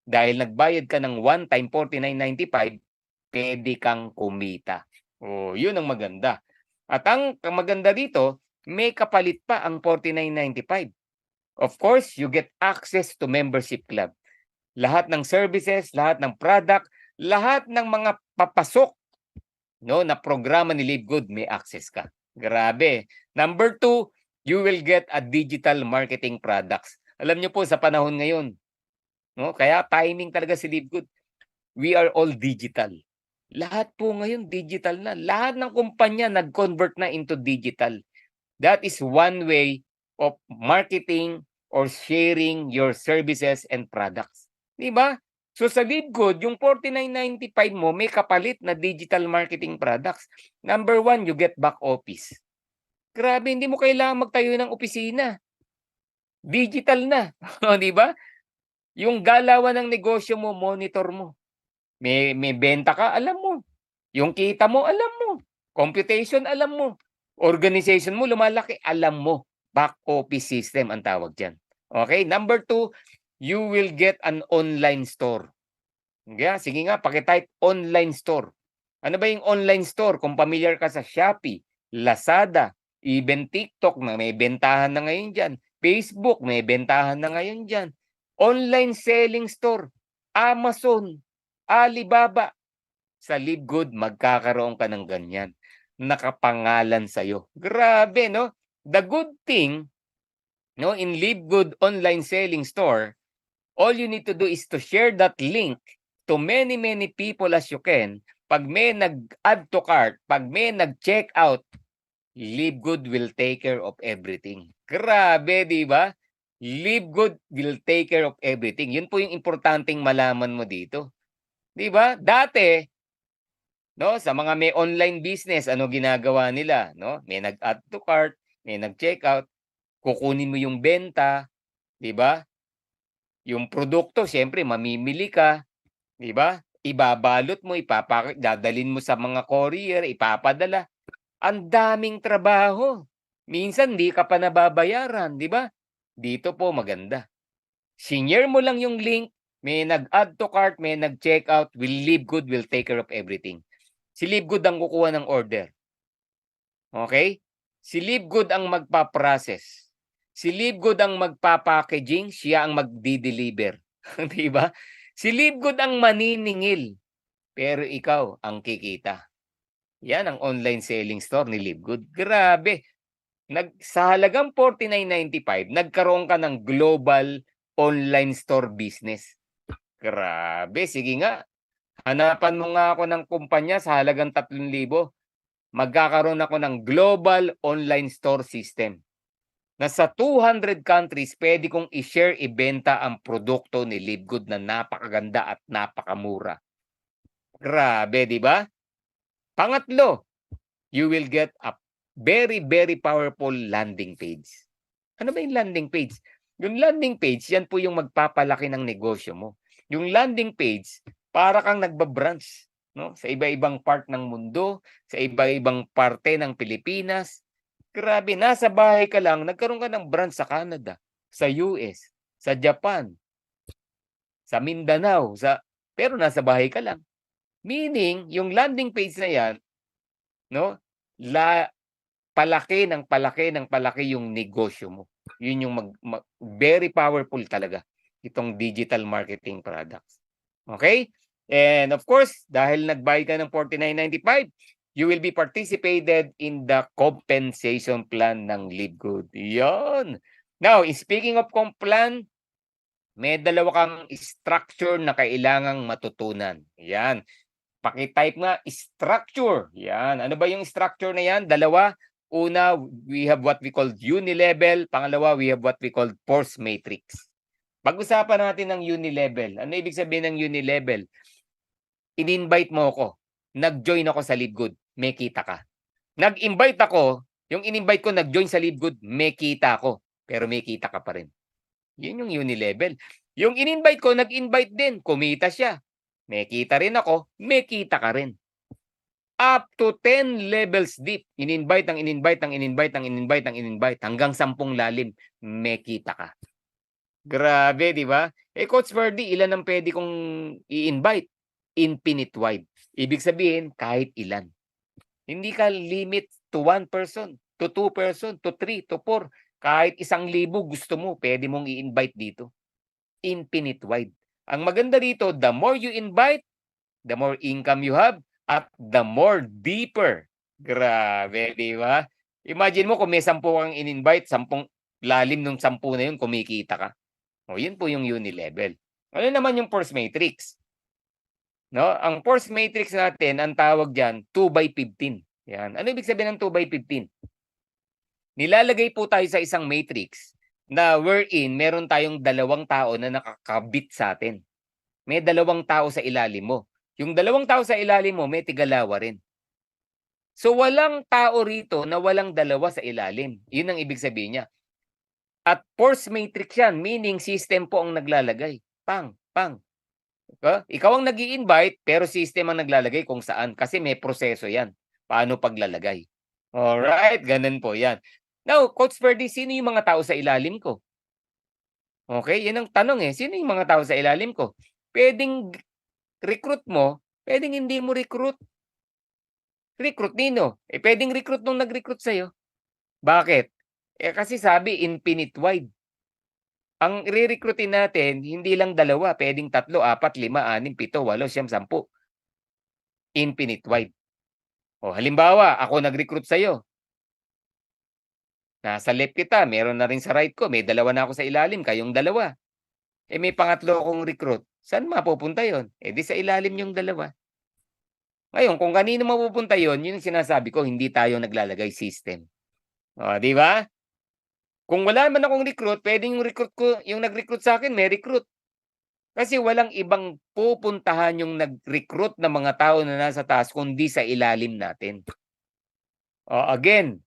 dahil nagbayad ka ng one time $49.95, pwede kang kumita. O, yun ang maganda. At ang maganda dito, may kapalit pa ang $49.95. Of course, you get access to membership club. Lahat ng services, lahat ng product, lahat ng mga papasok, no, na programa ni LiveGood, may access ka. Grabe. Number 2, you will get a digital marketing products. Alam niyo po sa panahon ngayon, no, kaya timing talaga si LiveGood. We are all digital. Lahat po ngayon digital na. Lahat ng kumpanya nag-convert na into digital. That is one way of marketing or sharing your services and products. Di ba? So sa LiveGood, yung $49.95 mo, may kapalit na digital marketing products. Number 1, you get back office. Grabe, hindi mo kailangan magtayo ng opisina. Digital na. Di ba? Yung galawan ng negosyo mo, monitor mo. May benta ka, alam mo. Yung kita mo, alam mo. Computation, alam mo. Organization mo, lumalaki, alam mo. Back office system ang tawag dyan. Okay? Number 2, you will get an online store. Yeah, sige nga, pakitype online store. Ano ba yung online store? Kung familiar ka sa Shopee, Lazada, even TikTok na may bentahan na ngayon dyan. Facebook, may bentahan na ngayon dyan. Online selling store, Amazon, Alibaba. Sa LiveGood, magkakaroon ka ng ganyan. Nakapangalan sa'yo. Grabe, no? The good thing, no, in LiveGood online selling store, all you need to do is to share that link to many people as you can. Pag may nag-add to cart, pag may nag-check out, LiveGood will take care of everything. Grabe, di ba? Live good will take care of everything. Yun po yung importanteng malaman mo dito. Di ba? Dati, no, sa mga may online business, ano ginagawa nila, no? May nag-add to cart, may nag-checkout, kukunin mo yung benta, di ba? Yung produkto, siyempre mamimili ka, di ba? Ibabalot mo, dadalhin mo sa mga courier, ipapadala. Ang daming trabaho. Minsan di ka pa nababayaran, di ba? Dito po maganda. Senior mo lang yung link, may nag-add to cart, may nag-checkout, will Live Good will take care of everything. Si Live Good ang kukuha ng order. Okay? Si Live Good ang magpa-process. Si Live Good ang magpa-packaging, siya ang magdi-deliver. Di ba? Si Live Good ang maniningil, pero ikaw ang kikita. Yan ang online selling store ni Live Good. Grabe. Sa halagang 49.95, nagkaroon ka ng global online store business. Grabe, sige nga. Hanapan mo nga ako ng kumpanya sa halagang 3,000. Magkakaroon ako ng global online store system. Na sa 200 countries, pwede kong i-share, ibenta ang produkto ni Live Good na napakaganda at napakamura. Grabe, di ba? Pangatlo, you will get a very, very powerful landing page. Ano ba yung landing page? Yung landing page, yan po yung magpapalaki ng negosyo mo. Yung landing page, para kang nagbabranch, no? Sa iba-ibang part ng mundo, sa iba-ibang parte ng Pilipinas. Grabe, nasa bahay ka lang, nagkaroon ka ng branch sa Canada, sa US, sa Japan, sa Mindanao, pero nasa bahay ka lang. Meaning, yung landing page na yan, no? Palaki ng palaki yung negosyo mo. Yun yung very powerful talaga itong digital marketing products. Okay? And of course, dahil nagbayad ka ng 49.95, you will be participated in the compensation plan ng Live Good. Yan. Now, speaking of comp plan, may dalawa kang structure na kailangang matutunan. Yan. Paki-type nga, structure. Yan. Ano ba yung structure na yan? Dalawa. Una, we have what we call unilevel. Pangalawa, we have what we call force matrix. Pag-usapan natin ng unilevel. Ano ibig sabihin ng unilevel? In-invite mo ako. Nag-join ako sa Live Good. May kita ka. Nag-invite ako. Yung in-invite ko, nag-join sa Live Good. May kita ako. Pero may kita ka pa rin. Yun yung unilevel. Yung in-invite ko, nag-invite din. Kumita siya. May kita rin ako. May kita ka rin. Up to 10 levels deep. In-invite, ang in-invite, ang in-invite, ang in-invite, ang in-invite. Hanggang 10 lalim. May kita ka. Grabe, di ba? Coach Ferdy, ilan ang pwede kong i-invite? Infinite wide. Ibig sabihin, kahit ilan. Hindi ka limit to 1 person, to 2 person, to 3, to 4. Kahit 1,000 gusto mo, pwede mong i-invite dito. Infinite wide. Ang maganda dito, the more you invite, the more income you have, at the more deeper. Grabe, di ba? Imagine mo kung may 10 kang in-invite, 10 lalim ng 10 na yun, kumikita ka. O, yun po yung unilevel. Ano naman yung force matrix? No? Ang force matrix natin, ang tawag dyan, 2x15. Yan. Ano ibig sabihin ng 2x15? Nilalagay po tayo sa isang matrix na wherein meron tayong 2 tao na nakakabit sa atin. May 2 tao sa ilalim mo. Yung 2 tao sa ilalim mo, may tigalawa rin. So, walang tao rito na walang 2 sa ilalim. Yun ang ibig sabihin niya. At force matrix yan, meaning system po ang naglalagay. Pang, pang. Ikaw ang nag-i-invite, pero system ang naglalagay kung saan. Kasi may proseso yan. Paano paglalagay? Alright, ganun po yan. Now, Coach Ferdy, sino yung mga tao sa ilalim ko? Okay, yan ang tanong eh. Sino yung mga tao sa ilalim ko? Pwedeng recruit mo, pwedeng hindi mo recruit. Recruit nino? Pwedeng recruit nung nag-recruit sa'yo. Bakit? Kasi sabi, infinite wide. Ang re-recruitin natin, hindi lang 2, pwedeng 3, 4, 5, 6, 7, 8, 9, 10. Infinite wide. O, halimbawa, ako nag-recruit sa'yo. Nasa left kita, meron na rin sa right ko, may 2 na ako sa ilalim, kayong 2. May pangatlo akong recruit. Saan mapupunta yon? Di sa ilalim yung 2. Ngayon, kung kanino mapupunta yon, yun yung sinasabi ko, hindi tayo naglalagay system. O, di ba? Kung wala man akong recruit, pwedeng yung nag-recruit sa akin may recruit. Kasi walang ibang pupuntahan yung nag-recruit na mga tao na nasa taas kundi sa ilalim natin. Again,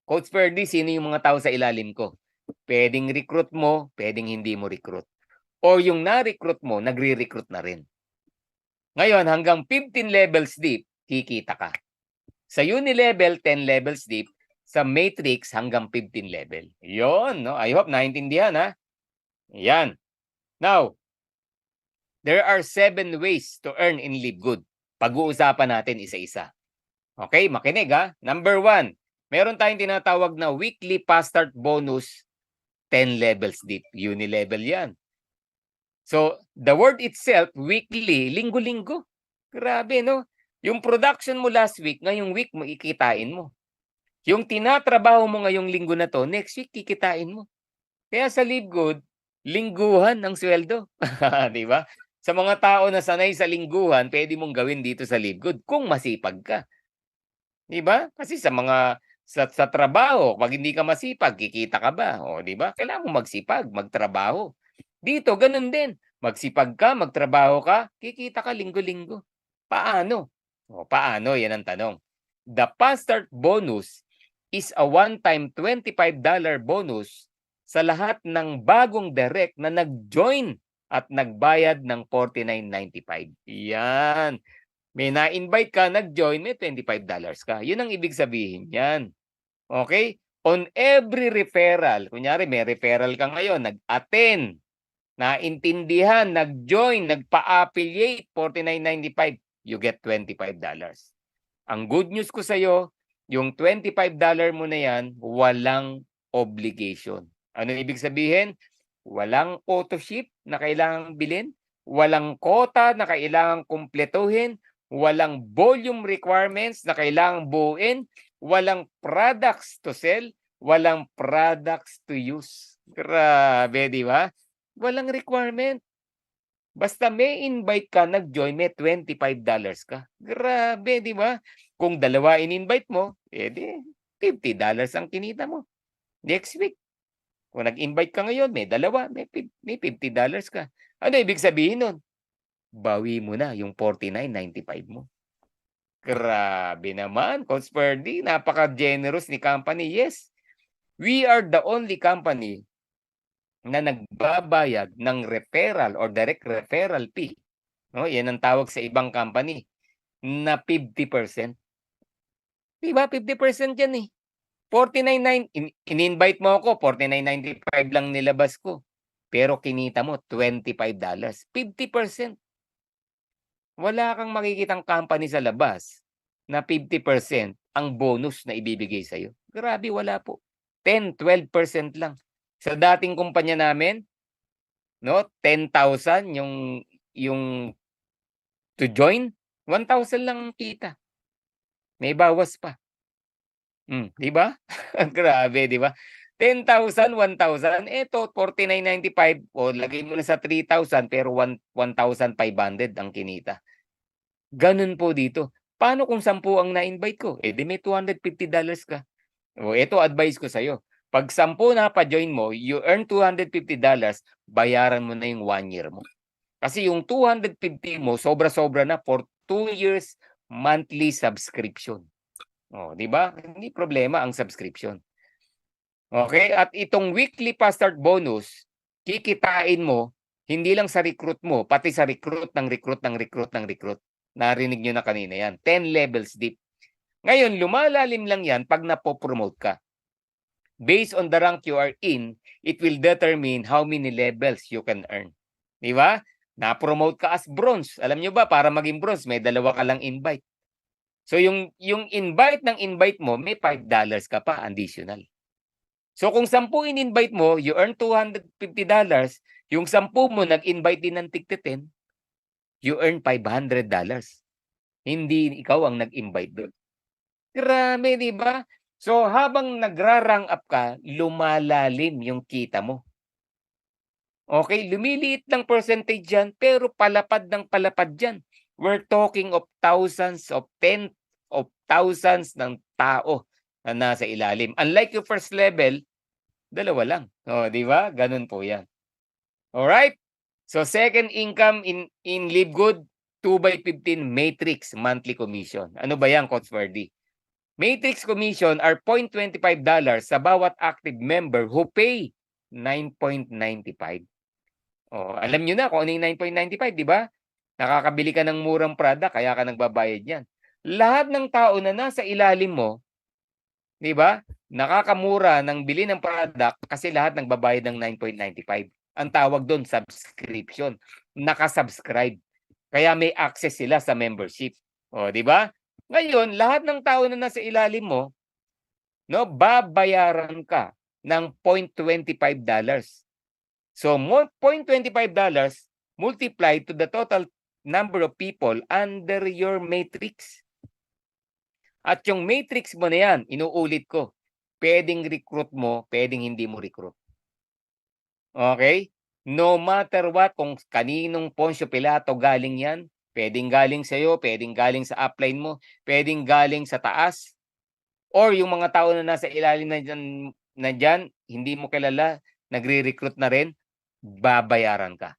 Coach Ferdy, sino yung mga tao sa ilalim ko? Pwedeng recruit mo, pwedeng hindi mo recruit. O yung na-recruit mo, nagre-recruit na rin. Ngayon, hanggang 15 levels deep, kikita ka. Sa Unilevel, 10 levels deep. Sa Matrix, hanggang 15 level. Yon, no? I hope naintindihan, ha? Yan. Now, there are 7 ways to earn in Live Good. Pag-uusapan natin isa-isa. Okay, makinig, ha? Number 1, meron tayong tinatawag na weekly fast start bonus 10 levels deep. Unilevel yan. So, the word itself, weekly, linggo-linggo. Grabe, no? Yung production mo last week, ngayong week mo, ikitain mo. Yung tinatrabaho mo ngayong linggo na to, next week, kikitain mo. Kaya sa Live Good, lingguhan ang sweldo. Di ba? Sa mga tao na sanay sa lingguhan, pwede mong gawin dito sa Live Good kung masipag ka. Di ba? Kasi sa trabaho, pag hindi ka masipag, kikita ka ba? O, di ba? Kailangan mo magsipag, magtrabaho. Dito, ganun din. Magsipag ka, magtrabaho ka, kikita ka linggo-linggo. Paano? O, paano? Yan ang tanong. The Fast Start Bonus is a one-time $25 bonus sa lahat ng bagong direct na nag-join at nagbayad ng $49.95. Yan. May na-invite ka, nag-join, may $25 ka. Yun ang ibig sabihin yan. Okay? On every referral, kunyari may referral ka ngayon, nag-attend, naintindihan, nag-join, nagpa-affiliate, $49.95, you get $25. Ang good news ko sa'yo, yung $25 mo na yan, walang obligation. Ano ibig sabihin? Walang auto ship na kailangang bilhin, walang quota na kailangang kumpletuhin, walang volume requirements na kailangang buuin, walang products to sell, walang products to use. Grabe, di ba? Walang requirement. Basta may invite ka, nag-join, may $25 ka. Grabe, di ba? Kung dalawa in-invite mo, edi $50 ang kinita mo. Next week, kung nag-invite ka ngayon, may dalawa, may $50 ka. Ano ibig sabihin nun? Bawi mo na yung $49.95 mo. Grabe naman, Coach Ferdy, napaka-generous ni company. Yes, we are the only company na nagbabayad ng referral or direct referral fee. No, yan ang tawag sa ibang company na 50%. Diba? 50% yan eh. 49.9 in-invite mo ako, $49.95 lang nilabas ko. Pero kinita mo $25. 50%. Wala kang makikitang company sa labas na 50% ang bonus na ibibigay sa'yo. Grabe, wala po. 10, 12% lang. Sa dating kumpanya namin, no, 10,000 yung to join, 1,000 lang ang kita. May bawas pa. Di ba? Grabe, di ba? 10,000, 1,000, eto $49.95 o lagay mo na sa 3,000 pero 1,500 ang kinita. Ganun po dito. Paano kung 10 ang na-invite ko? Eh di may $250 ka. O eto advice ko sa'yo. Pag 10 na pa-join mo, you earn $250, bayaran mo na yung 1 year mo. Kasi yung 250 mo, sobra-sobra na for 2 years monthly subscription. O, di ba? Hindi problema ang subscription. Okay? At itong weekly fast start bonus, kikitain mo, hindi lang sa recruit mo, pati sa recruit ng recruit ng recruit ng recruit. Narinig nyo na kanina yan. 10 levels deep. Ngayon, lumalalim lang yan pag napopromote ka. Based on the rank you are in, it will determine how many levels you can earn. Di ba? Na-promote ka as bronze. Alam nyo ba, para maging bronze, may 2 ka lang invite. So, yung invite ng invite mo, may $5 ka pa additional. So, kung 10 in-invite mo, you earn $250. Yung 10 mo, nag-invite din ng tig-10, you earn $500. Hindi ikaw ang nag-invite doon. Grabe, di ba? So, habang nagra-rank up ka, lumalalim yung kita mo. Okay, lumiliit lang percentage yan, pero palapad ng palapad yan. We're talking of thousands of tens of thousands ng tao na nasa ilalim. Unlike yung first level, Dalawa lang. Oh, di ba? Ganun po 'yan. Alright? So second income in Livegood, 2 by 15 matrix monthly commission. Ano ba 'yan, Coach Ferdy? Matrix commission are $0.25 sa bawat active member who pay 9.95. Oh, alam niyo na kung ano yung 9.95, di ba? Nakakabili ka ng murang product kaya ka nagbabayad niyan. Lahat ng tao na nasa ilalim mo, di ba? Nakakamura ng bili ng product kasi lahat nagbabayad ng 9.95. Ang tawag doon subscription. Nakasubscribe. Kaya may access sila sa membership. O, di ba? Ngayon, lahat ng tao na nasa ilalim mo, no, babayaran ka ng $0.25. So, $0.25 multiplied to the total number of people under your matrix. At yung matrix mo na yan, inuulit ko, pwedeng recruit mo, pwedeng hindi mo recruit. Okay? No matter what, kung kaninong Poncio Pilato galing yan, pwedeng galing sa'yo, pwedeng galing sa upline mo, pwedeng galing sa taas, or yung mga tao na nasa ilalim na dyan hindi mo kilala, nagre-recruit na rin, babayaran ka.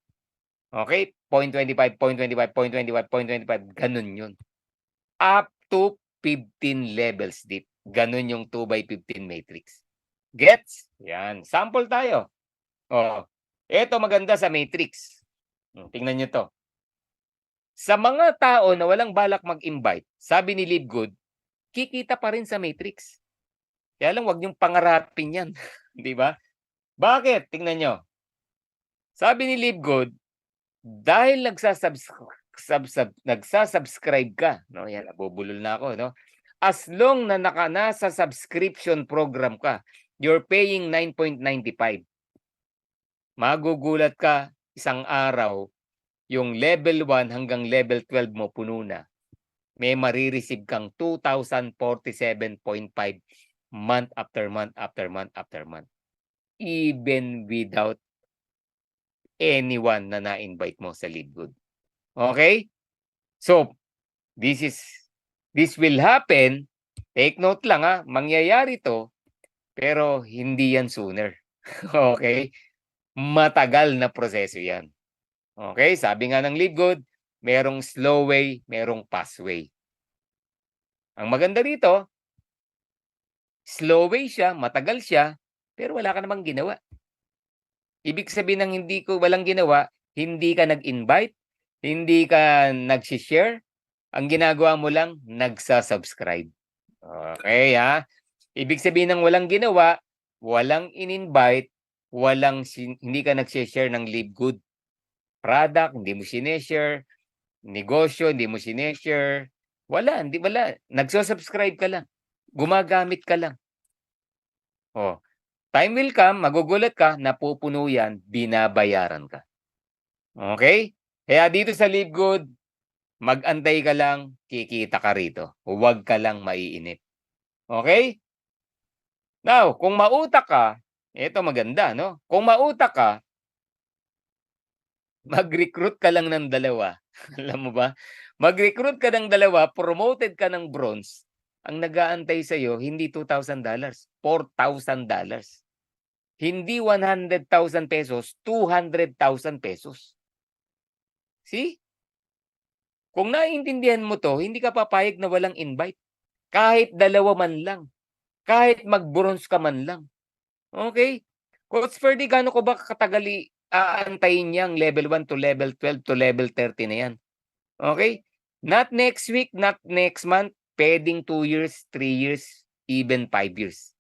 Okay? 0.25, 0.25, 0.25, 0.25, ganun yun. Up to 15 levels deep. Ganun yung 2 by 15 matrix. Gets? Yan. Sample tayo. Oh, eto maganda sa matrix. Tingnan nyo to. Sa mga tao na walang balak mag-invite, sabi ni Livegood, kikita pa rin sa matrix. Kaya lang wag niyong pangarapin yan. Di ba? Bakit? Tingnan nyo. Sabi ni Livegood, dahil nagsasubscribe ka, no? Yan, nabubulol na ako, no? As long na nasa subscription program ka, you're paying 9.95. Magugulat ka, isang araw, yung level 1 hanggang level 12 mo puno na. May marireceive kang 2,047.5 month after month after month after month. Even without anyone na na-invite mo sa Livegood. Okay? So, this will happen. Take note lang ha, mangyayari to, pero hindi yan sooner. Okay? Matagal na proseso yan. Okay? Sabi nga ng Livegood, merong slow way, merong fast way. Ang maganda rito, slow way siya, matagal siya, pero wala ka namang ginawa. Ibig sabihin ng walang ginawa, hindi ka nag-invite, hindi ka nag-share, ang ginagawa mo lang, nagsa-subscribe. Okay ha? Ibig sabihin ng walang ginawa, walang in-invite, hindi ka nag-share ng Livegood. Product, hindi mo sineshare. Negosyo, hindi mo sineshare. Wala. Nagsusubscribe ka lang. Gumagamit ka lang. Oh, time will come, magugulat ka, napupuno yan, binabayaran ka. Okay? Kaya dito sa Livegood, mag-antay ka lang, kikita ka rito. Huwag ka lang maiinip. Okay? Now, kung mautak ka, ito maganda, no? Kung mautak ka, mag-recruit ka lang ng dalawa. Alam mo ba? Mag-recruit ka ng dalawa, promoted ka ng bronze. Ang nag-aantay sa'yo, hindi $2,000, $4,000. Hindi 100,000 pesos, 200,000 pesos. See? Kung naiintindihan mo to, hindi ka papayag na walang invite. Kahit dalawa man lang. Kahit mag-bronze ka man lang. Okay? Coach Ferdy, gaano ko ba katagal aantayin niyang level 1 to level 12 to level 30 na yan? Okay? Not next week, not next month, pwedeng 2 years, 3 years, even 5 years.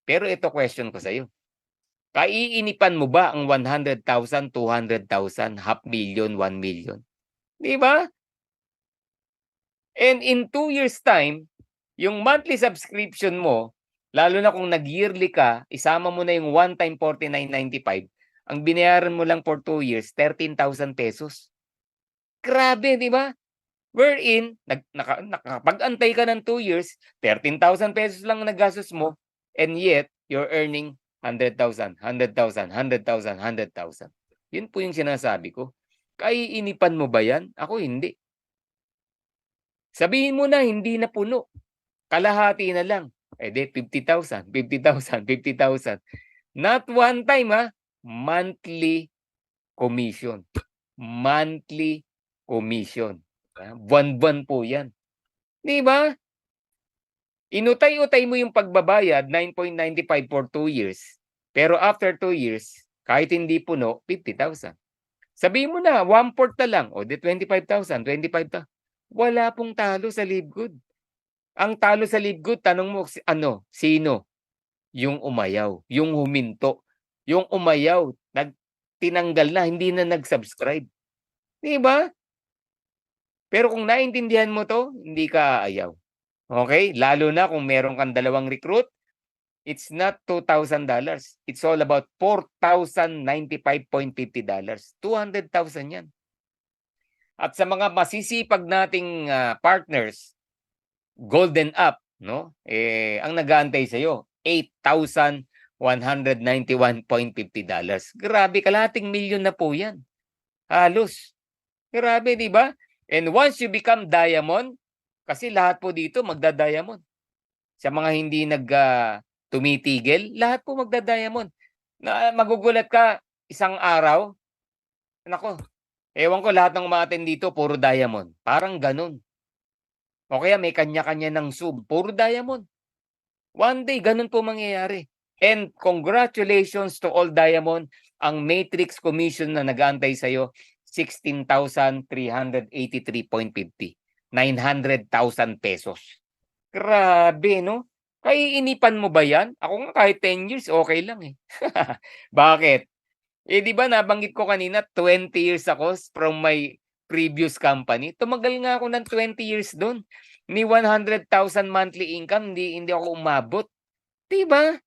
Pero ito question ko sa'yo. Kaiinipan mo ba ang 100,000, 200,000, 500,000, 1 million? Di ba? And in 2 years time, yung monthly subscription mo, lalo na kung nag-yearly ka, isama mo na yung one-time 49.95, ang binayaran mo lang for 2 years, 13,000 pesos. Grabe, di ba? Wherein, nakapag-antay ka ng 2 years, 13,000 pesos lang nagastos mo, and yet, you're earning 100,000, 100,000, 100,000, 100,000. Yun po yung sinasabi ko. Kaiinipan mo ba yan? Ako hindi. Sabihin mo na, hindi na puno. Kalahati na lang. Eh di, 50,000, 50,000, 50,000. Not one time, ha? Monthly commission. Monthly commission. Buwan-buwan po yan. Di ba? Inutay-utay mo yung pagbabayad, 9.95 for 2 years. Pero after 2 years, kahit hindi puno, 50,000. Sabihin mo na, 1/4 na lang. O di 25,000, 25,000. Wala pong talo sa Livegood. Ang talo sa Livegood, tanong mo, sino? Yung umayaw, yung huminto. Yung umayaw, tinanggal na, hindi na nag-subscribe. Di ba? Pero kung naintindihan mo to, hindi ka aayaw. Okay? Lalo na kung meron kang 2 recruit, it's not $2,000. It's all about $4,095.50. 200,000 yan. At sa mga masisipag nating partners, Golden Up, no? Ang nag-aantay sa iyo, $8,191.50. Grabe, kalahating milyon na po 'yan. Halos. Grabe, 'di ba? And once you become diamond, kasi lahat po dito magda-diamond. Sa mga hindi tumitigil, lahat po magda-diamond. Magugulat ka isang araw, nako, ewan ko lahat ng umaattend dito puro diamond. Parang ganun. O kaya may kanya-kanya ng sub, puro diamond. One day, ganun po mangyayari. And congratulations to all diamond. Ang matrix commission na nag-aantay sa'yo, 16,383.50. 900,000 pesos. Grabe, no? Kaiinipan mo ba yan? Ako nga kahit 10 years, okay lang eh. Bakit? Di ba nabanggit ko kanina, 20 years ako from my previous company. Tumagal nga ako ng 20 years doon. Ni 100,000 monthly income, hindi ako umabot. Di ba?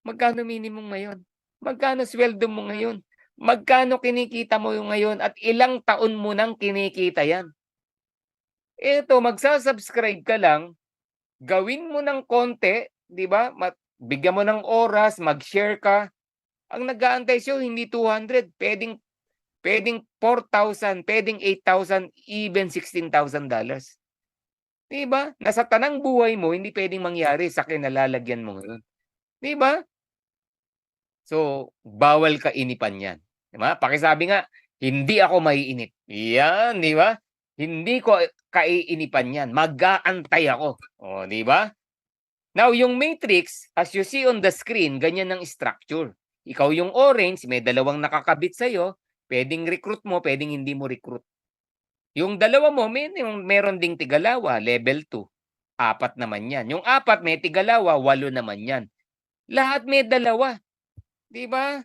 Magkano minimum ngayon? Magkano sweldo mo ngayon? Magkano kinikita mo yung ngayon? At ilang taon mo nang kinikita yan? Ito, magsasubscribe ka lang, gawin mo ng konti, di ba? Bigyan mo ng oras, mag-share ka. Ang nag-aantay sa'yo, hindi 200, pwedeng 4,000, pwedeng 8,000, even $16,000. Diba? Nasa tanang buhay mo, hindi pwedeng mangyari sa kinalalagyan mo ngayon. Diba? So, bawal ka inipan yan. Diba? Pakisabi nga, hindi ako maiinip. Yan, di ba? Hindi ko kaiinipan yan. Mag-aantay ako. O, di ba? Now, yung matrix, as you see on the screen, ganyan ang structure. Ikaw yung orange, may 2 nakakabit sa'yo, pwedeng recruit mo, pwedeng hindi mo recruit. Yung 2 mo, meron ding tigalawa, level 2. 4 naman yan. Yung 4, may tigalawa, 8 naman yan. Lahat may 2. Di ba?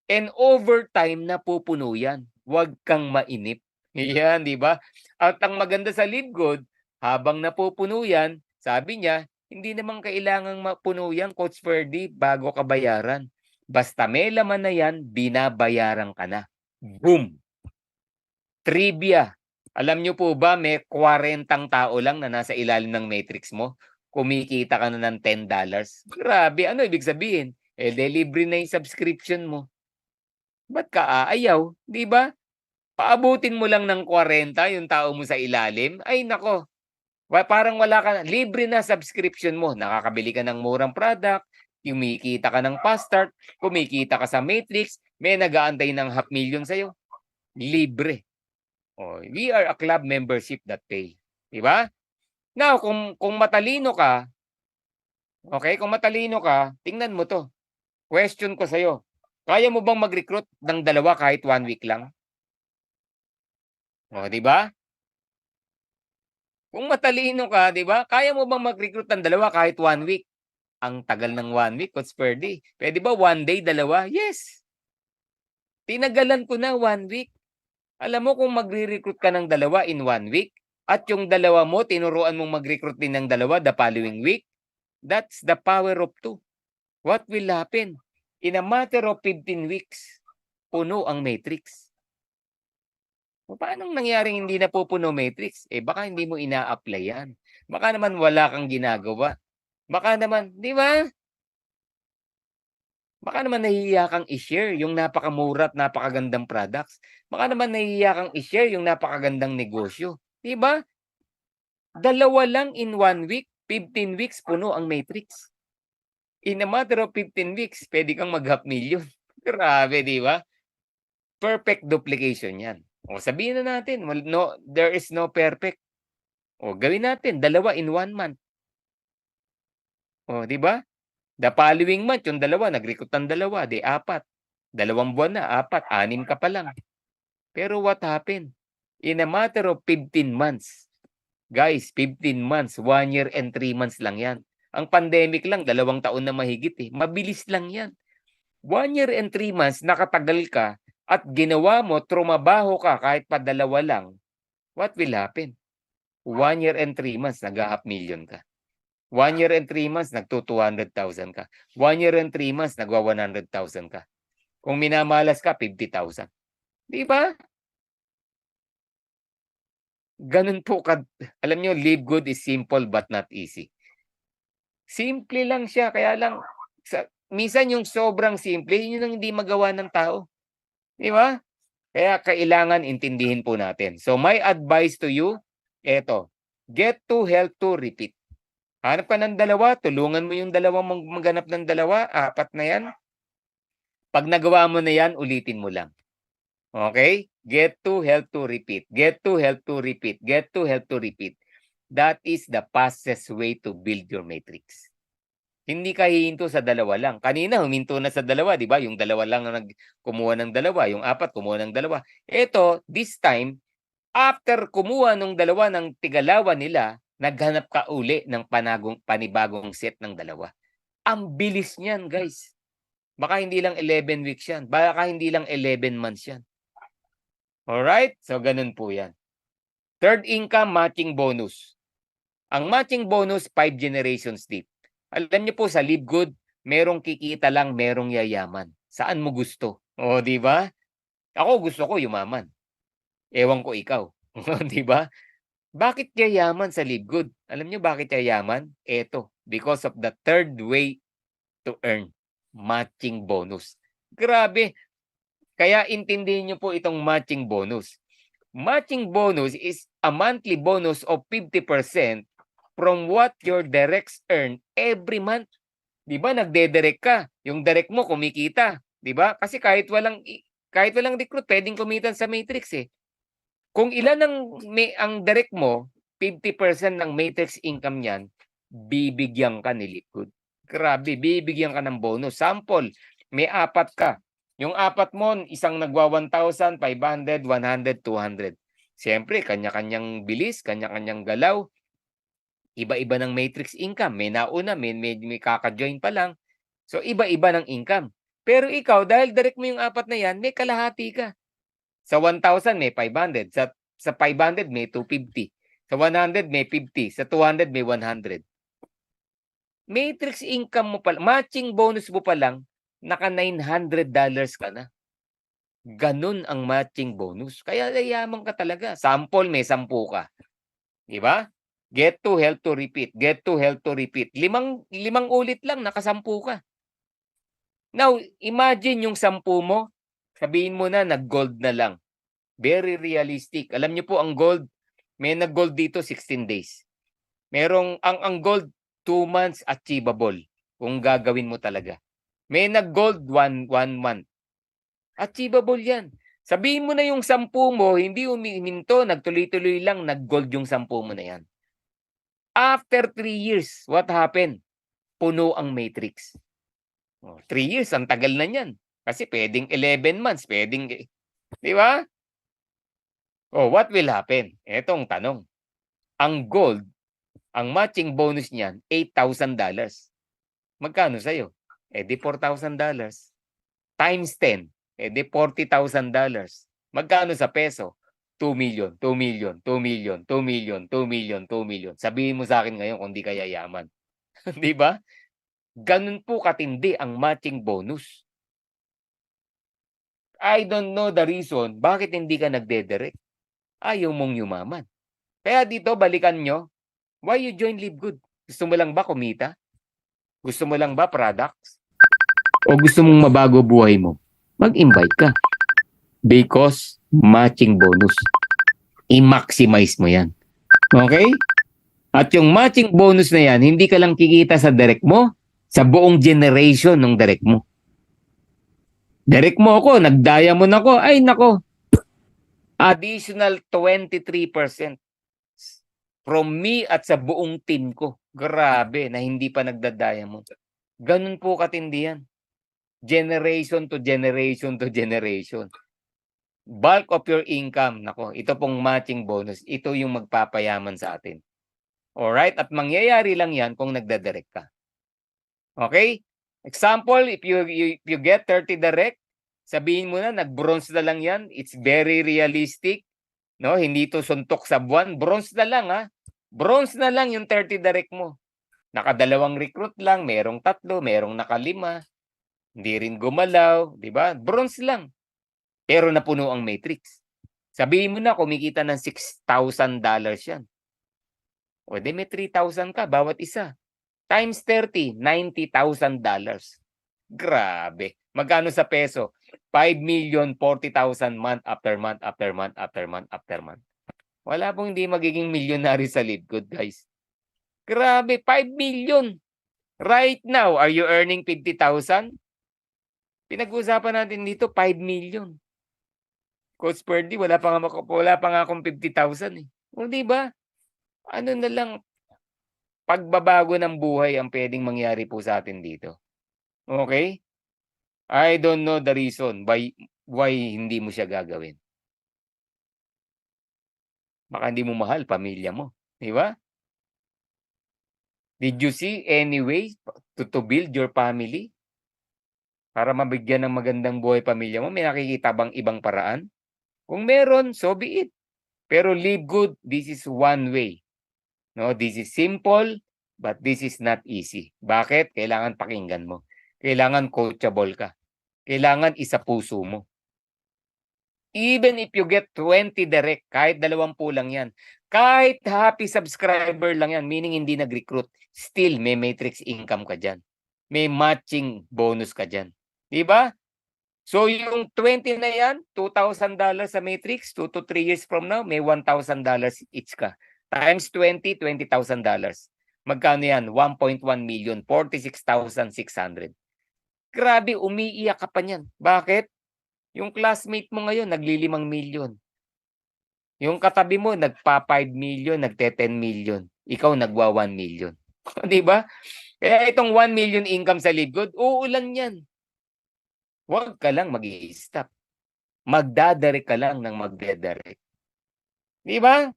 And overtime, napupuno yan. Huwag kang mainip. Yan, di ba? At ang maganda sa Livegood, habang napupuno yan, sabi niya, hindi naman kailangang mapuno yan, Coach Ferdy, bago ka bayaran. Basta may laman na yan, binabayaran ka na. Boom! Trivia. Alam nyo po ba, may 40 tao lang na nasa ilalim ng matrix mo? Kumikita ka na ng $10. Grabe, ano ibig sabihin? Libre na yung subscription mo. Ba't ka aayaw? Di ba? Paabutin mo lang ng 40 yung tao mo sa ilalim. Ay nako, parang wala ka, libre na subscription mo. Nakakabili ka ng murang product, kumikita ka ng fast start, kumikita ka sa matrix, may nag-aantay ng 500,000 sa'yo. Libre. Oh, we are a club membership that pay. Diba? Now, kung matalino ka, okay, kung matalino ka, tingnan mo to. Question ko sa'yo. Kaya mo bang mag-recruit ng 2 kahit 1 week lang? O, di ba? Kung matalino ka, di ba? Kaya mo bang mag-recruit ng 2 kahit 1 week? Ang tagal ng 1 week, Coach Ferdy. Pwede ba 1 day, 2? Yes. Tinagalan ko na 1 week. Alam mo kung magre-recruit ka ng 2 in 1 week, at yung 2 mo, tinuruan mong mag-recruit din ng 2 the following week, that's the power of 2. What will happen? In a matter of 15 weeks, puno ang matrix. Paano nangyaring hindi na pupuno matrix? Baka hindi mo ina-apply yan. Baka naman wala kang ginagawa. Baka naman, di ba? Baka naman nahihiya kang i-share yung napakamura at napakagandang products. Baka naman nahihiya kang i-share yung napakagandang negosyo. Di ba? 2 lang in 1 week, 15 weeks puno ang matrix. In a matter of 15 weeks, pwede kang mag-half million. Grabe, di ba? Perfect duplication yan. O sabihin na natin, there is no perfect. O gawin natin, 2 in 1 month. O, di ba? The following month, yung 2, nag-recruit ng 2, di 4. 2 buwan na, 4, 6 ka pa lang. Pero what happened? In a matter of 15 months, guys, 15 months, 1 year and 3 months lang yan. Ang pandemic lang, 2 taon na mahigit eh. Mabilis lang yan. 1 year and 3 months, nakatagal ka at ginawa mo, trumabaho ka kahit pa 2 lang, what will happen? 1 year and 3 months, nag-half million ka. 1 year and 3 months, nagto-200,000 ka. 1 year and 3 months, nagwa-100,000 ka. Kung minamalas ka, 50,000. Di ba? Ganun po alam nyo, live good is simple but not easy. Simple lang siya, kaya lang, minsan yung sobrang simple, yun ang hindi magawa ng tao. Di ba? Kaya kailangan intindihin po natin. So my advice to you, eto, get to help to repeat. Hanap ka ng 2, tulungan mo yung 2 maghanap ng 2, 4 na yan. Pag nagawa mo na yan, ulitin mo lang. Okay? Get to help to repeat. Get to help to repeat. Get to help to repeat. That is the fastest way to build your matrix. Hindi ka hihinto sa 2 lang. Kanina, huminto na sa 2, di ba? Yung 2 lang na kumuha ng 2, yung 4 kumuha ng 2. Ito, this time, after kumuha ng 2 ng tigalawa nila, naghanap ka uli ng panibagong set ng 2. Ang bilis niyan, guys. Baka hindi lang 11 weeks yan. Baka hindi lang 11 months yan. Alright? So, ganun po yan. Third income matching bonus. Ang matching bonus, 5 generations deep. Alam niyo po, sa Live Good, merong kikita lang, merong yayaman. Saan mo gusto? O, di ba? Ako gusto ko yumaman. Ewan ko ikaw. Di ba? Bakit yayaman sa Live Good? Alam niyo bakit yayaman? Eto, because of the third way to earn, matching bonus. Grabe. Kaya intindihin niyo po itong matching bonus. Matching bonus is a monthly bonus of 50% from what your directs earn every month. Di ba? Nagde-direct ka. Yung direct mo kumikita. Di ba? Kasi kahit walang recruit, pwedeng kumita sa matrix eh. Kung ilan ang direct mo, 50% ng matrix income niyan, bibigyan ka ni Live Good. Grabe, bibigyan ka ng bonus. Sample, may 4 ka. Yung 4 mo, isang nagwa 1,000, 500, 100, 200. Siyempre, kanya-kanyang bilis, kanya-kanyang galaw. Iba-iba ng matrix income. May nauna, may kaka-join pa lang. So, iba-iba ng income. Pero ikaw, dahil direct mo yung 4 na yan, may kalahati ka. Sa 1,000 may 500, sa 500 may 250, sa 100 may 50, sa 200 may 100. Matrix income mo pa, matching bonus mo pa lang, naka $900 ka na. Ganun ang matching bonus. Kaya yayaman ka talaga. Sample, may 10 ka. Di ba? Get to help to repeat. Get to help to repeat. Limang ulit lang, naka 10 ka. Now, imagine yung 10 mo, sabihin mo na, nag-gold na lang. Very realistic. Alam niyo po, ang gold, may nag-gold dito 16 days. Ang gold, 2 months achievable kung gagawin mo talaga. May nag-gold 1 month. Achievable yan. Sabihin mo na yung 10 mo, hindi umihinto, nagtuloy-tuloy lang, nag-gold yung 10 mo na yan. After 3 years, what happened? Puno ang matrix. 3 years, ang tagal na yan. Kasi pwedeng 11 months, pwedeng, di ba? Oh, what will happen? Etong tanong. Ang gold, ang matching bonus niyan, $8,000. Magkano sa'yo? Di $4,000. Times 10, di $40,000. Magkano sa peso? 2 million, 2 million, 2 million, 2 million, 2 million, 2 million. Sabihin mo sa akin ngayon kung di ka yayaman. Di ba? Ganun po katindi ang matching bonus. I don't know the reason bakit hindi ka nagde-direct. Ayaw mong yumaman. Kaya dito, balikan nyo, why you join Live Good? Gusto mo lang ba kumita? Gusto mo lang ba products? O gusto mong mabago buhay mo? Mag-invite ka. Because matching bonus. I-maximize mo yan. Okay? At yung matching bonus na yan, hindi ka lang kikita sa direct mo, sa buong generation ng direct mo. Direct mo ako, nag-diamond ako, ay nako, additional 23% from me at sa buong team ko. Grabe na hindi pa nagda-diamond. Ganun po katindi yan. Generation to generation to generation. Bulk of your income, nako, ito pong matching bonus, ito yung magpapayaman sa atin. Alright? At mangyayari lang yan kung nagdadirect ka. Okay? Example, if you get 30 direct, sabihin mo na, nag-bronze na lang yan. It's very realistic. No? Hindi to suntok sa buwan. Bronze na lang, ha? Bronze na lang yung 30 direct mo. Nakadalawang recruit lang, merong 3, merong naka-5. Hindi rin gumalaw, di ba? Bronze lang. Pero napuno ang matrix. Sabihin mo na, kumikita ng $6,000 yan. O di may 3,000 ka bawat isa. Times 30, $90,000. Grabe. Magkano sa peso? 5,040,000 month after month after month after month after month. Wala pong hindi magiging milyonary sa LiveGood, guys. Grabe, 5 million. Right now, are you earning 50,000? Pinag-uusapan natin dito, 5 million. Coach Purdy, wala pa nga akong 50,000 eh. O di ba? Ano na lang, pagbabago ng buhay ang pwedeng mangyari po sa atin dito. Okay? I don't know the reason why hindi mo siya gagawin. Baka hindi mo mahal pamilya mo, di ba? Did you see any way to build your family? Para mabigyan ng magandang buhay pamilya mo, may nakikita bang ibang paraan? Kung meron, so be it. Pero live good, this is one way. No, this is simple, but this is not easy. Bakit? Kailangan pakinggan mo. Kailangan coachable ka. Kailangan isa puso mo. Even if you get 20 direct, kahit 20 lang yan, kahit happy subscriber lang yan, meaning hindi nag-recruit, still may matrix income ka dyan. May matching bonus ka dyan. Diba? So yung 20 na yan, $2,000 sa matrix, 2 to 3 years from now, may $1,000 each ka. Times 20, $20,000. Magkano yan? 1.1 million, 46,600. Grabe, umiiyak ka pa niyan. Bakit? Yung classmate mo ngayon, nagli-5 million. Yung katabi mo, nagpa 5 million, nagte 10 million. Ikaw, nagwa 1 million. Di ba? Kaya itong 1 million income sa LiveGood, uulan yan. Huwag ka lang mag-i-stop. Magdadirect ka lang ng magdadirect. Di ba?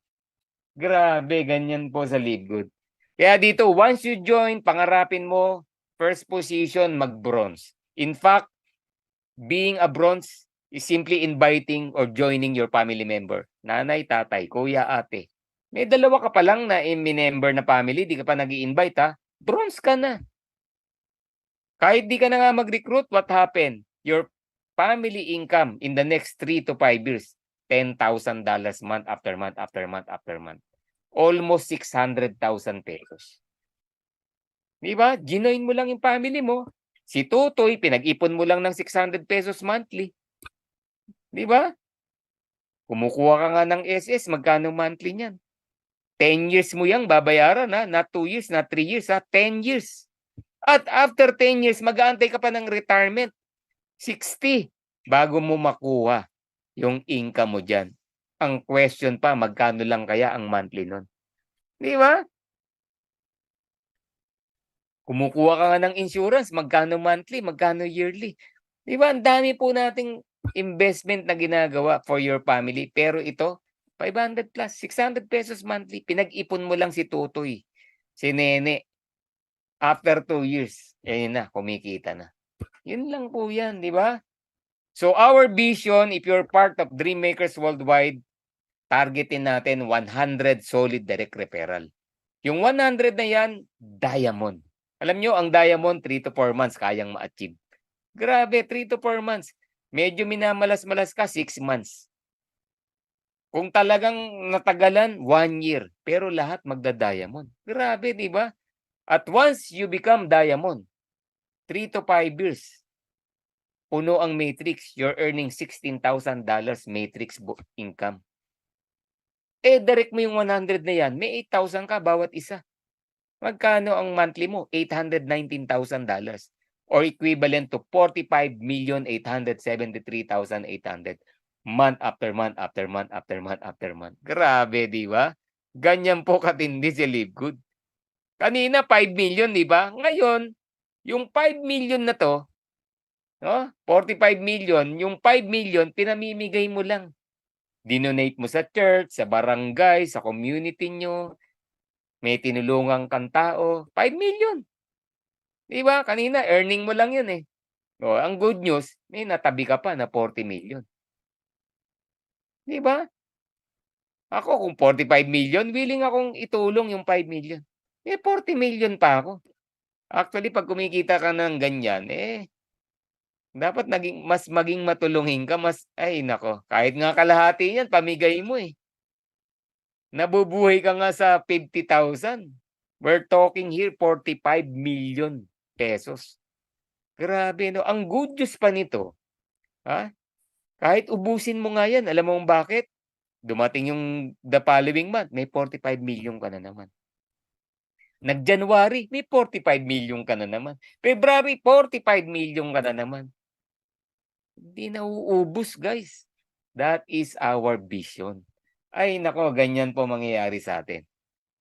Grabe, ganyan po sa LiveGood. Kaya dito, once you join, pangarapin mo, first position, mag-bronze. In fact, being a bronze is simply inviting or joining your family member. Nanay, tatay, kuya, ate. May dalawa ka pa lang na member na family, di ka pa nag-i-invite ha. Bronze ka na. Kahit di ka na nga mag-recruit, what happened? Your family income in the next 3 to 5 years, $10,000 month after month after month after month. Almost 600,000 pesos. Di ba? Ginoin mo lang yung family mo. Si Tutoy, pinag-ipon mo lang ng 600 pesos monthly. Di ba? Kumukuha ka nga ng SS, magkano monthly niyan? 10 years mo yang babayaran ha, not 2 years, not 3 years ha, 10 years. At after 10 years, mag-aantay ka pa ng retirement. 60 bago mo makuha yung income mo dyan. Ang question pa, magkano lang kaya ang monthly nun? Di ba? Kumukuha ka nga ng insurance, magkano monthly, magkano yearly. Di ba? Ang dami po nating investment na ginagawa for your family. Pero ito, 500 plus, 600 pesos monthly. Pinag-ipon mo lang si Tutoy, si Nene. After 2 years, yun na, kumikita na. Yun lang po yan, di ba? So our vision, if you're part of Dreammakers Worldwide, targetin natin 100 solid direct referral. Yung 100 na yan, diamond. Alam nyo, ang diamond, 3 to 4 months kayang ma-achieve. Grabe, 3 to 4 months. Medyo minamalas-malas ka, 6 months. Kung talagang natagalan, 1 year. Pero lahat magda-diamond. Grabe, di ba? At once you become diamond, 3 to 5 years, puno ang matrix, you're earning $16,000 matrix income. Direct mo yung 100 na yan, may 8,000 ka bawat isa. Magkano ang monthly mo? $819,000 or equivalent to 45,873,800 month after month after month after month after month. Grabe, di ba? Ganyan po katindi si Livegood. Kanina 5 million, di ba? Ngayon, yung 5 million na 'to, no, 45 million, yung 5 million pinamimigay mo lang. Dinonate mo sa church, sa barangay, sa community niyo, may tinulungan kang tao, 5 million. 'Di ba? Kanina earning mo lang 'yun, eh. Oh, ang good news, may natabi ka pa na 40 million. 'Di ba? Ako kung 45 million, willing akong itulong yung 5 million. Eh, 40 million pa ako. Actually 'pag kumikita ka ng ganyan, eh, dapat maging matulungin ka, ay nako, kahit nga kalahati niyan pamigay mo, eh. Nabubuhay ka nga sa 50,000. We're talking here 45 million pesos. Grabe 'no, ang good news pa nito, ha, kahit ubusin mo nga 'yan, alam mo kung bakit? Dumating yung the following month, may 45 million ka na naman. Nag-January, may 45 million ka na naman. February, 45 million ka na naman. Hindi nauubos, guys. That is our vision. Ay nako, ganyan po mangyayari sa atin.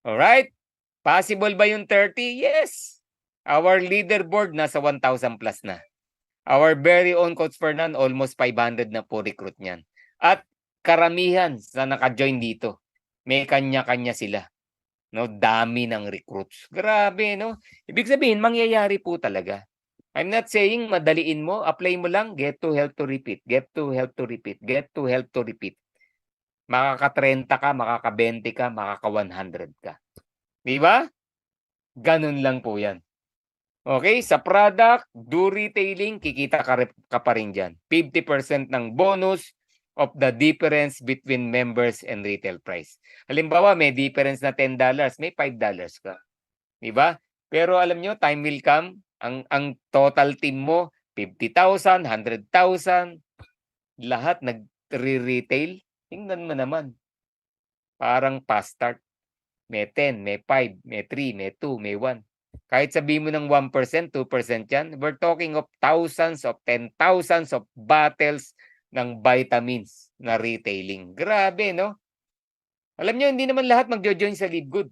Alright? Possible ba yung 30? Yes. Our leaderboard nasa 1,000 plus na. Our very own Coach Fernan, almost 500 na po recruit niyan. At karamihan sa naka-join dito, may kanya-kanya sila. No, dami ng recruits. Grabe, no? Ibig sabihin, mangyayari po talaga. I'm not saying madaliin mo, apply mo lang, get to help to repeat, get to help to repeat, get to help to repeat. Makaka-30 ka, makaka-20 ka, makaka-100 ka. Di ba? Ganun lang po yan. Okay, sa product, do retailing, kikita ka pa rin dyan. 50% ng bonus of the difference between members and retail price. Halimbawa, may difference na $10, may $5 ka. Di ba? Pero alam nyo, time will come, ang total team mo, 50,000, 100,000, lahat nag-retail. Tingnan mo naman. Parang fast start. May 10, may 5, may 3, may 2, may 1. Kahit sabihin mo ng 1%, 2% yan, we're talking of thousands of 10,000s of bottles ng vitamins na retailing. Grabe, no? Alam nyo, hindi naman lahat magjo-join sa Livegood.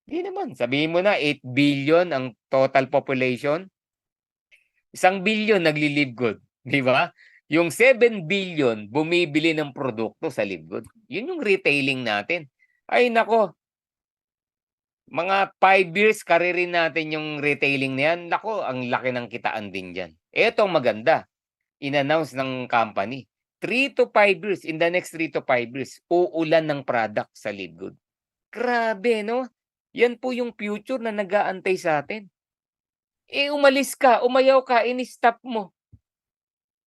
Hindi naman. Sabihin mo na, 8 billion ang total population. 1 billion nagli-Livegood. Di ba? Yung 7 billion bumibili ng produkto sa Livegood. Yun yung retailing natin. Ay, nako. Mga 5 years karirin natin yung retailing na yan. Nako, ang laki ng kitaan din dyan. Eto maganda. In-announce ng company. 3 to 5 years, in the next 3 to 5 years, uulan ng product sa Livegood. Grabe, no? Yan po yung future na nag-aantay sa atin. Eh, umalis ka, umayaw ka, in-stop mo.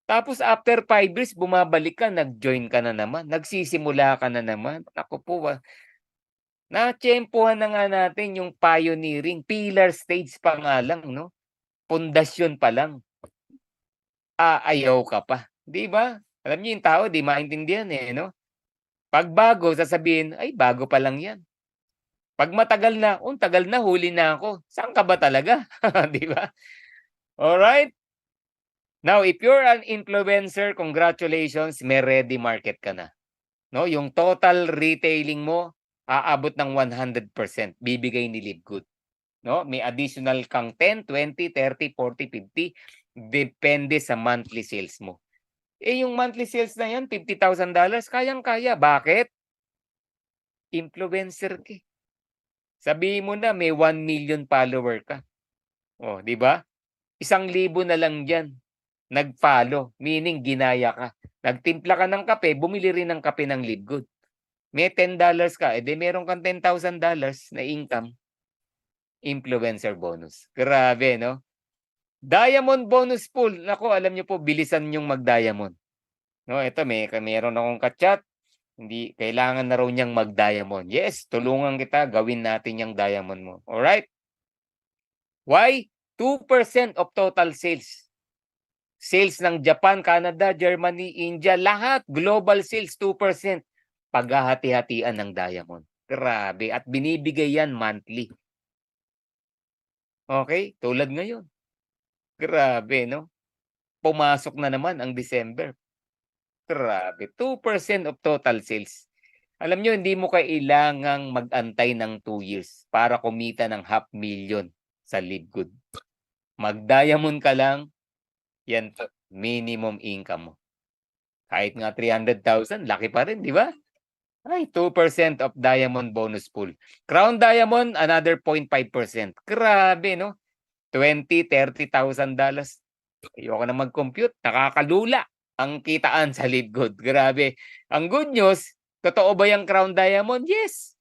Tapos after 5 years, bumabalik ka, nag-join ka na naman, nagsisimula ka na naman. Ako po, natsyempohan na nga natin yung pioneering, pillar stage pa nga lang, no? Pundasyon pa lang. Ayaw ka pa, 'di ba? Alam niyo yung tao, di maintindihan, eh, no? Pag bago, sasabihin, ay bago pa lang 'yan. Pag matagal na, tagal na, huli na ako. Saan ka ba talaga? 'Di ba? Alright? Now, if you're an influencer, congratulations, may ready market ka na. No, yung total retailing mo aabot ng 100%, bibigay ni Livegood. No, may additional kang 10, 20, 30, 40, 50 depende sa monthly sales mo. Eh yung monthly sales na yan, $50,000, kayang-kaya. Bakit? Influencer ka. Sabihin mo na may 1 million follower ka. Oh, di ba? 1,000 na lang diyan nag-follow, meaning ginaya ka. Nagtimpla ka ng kape, bumili rin ng kape ng Livegood. May $10 ka, edi meron kang $10,000 na income. Influencer bonus. Grabe, no? Diamond bonus pool. Nako, alam niyo po, bilisan niyong mag-diamond. No, ito meron akong ka-chat. Hindi kailangan na raw niyang mag-diamond. Yes, tulungan kita, gawin natin yung diamond mo. All right? Why? 2% of total sales. Sales ng Japan, Canada, Germany, India, lahat global sales 2%. Paghahati-hatian ng diamond. Grabe, at binibigay yan monthly. Okay, tulad ngayon. Grabe 'no, pumasok na naman ang December. Grabe, 2% of total sales. Alam niyo hindi mo kailangang mag-antay ng 2 years para kumita ng 500,000 sa Livegood. Mag-diamond ka lang, yan po, minimum income mo. Kahit nga 300,000 laki pa rin, 'di ba? Ay, 2% of diamond bonus pool. Crown diamond, another 0.5%. Grabe 'no, $20,000, $30,000. Ayoko na mag-compute, nakakalula ang kitaan sa Livegood, grabe. Ang good news, totoo ba yang Crown Diamond? Yes.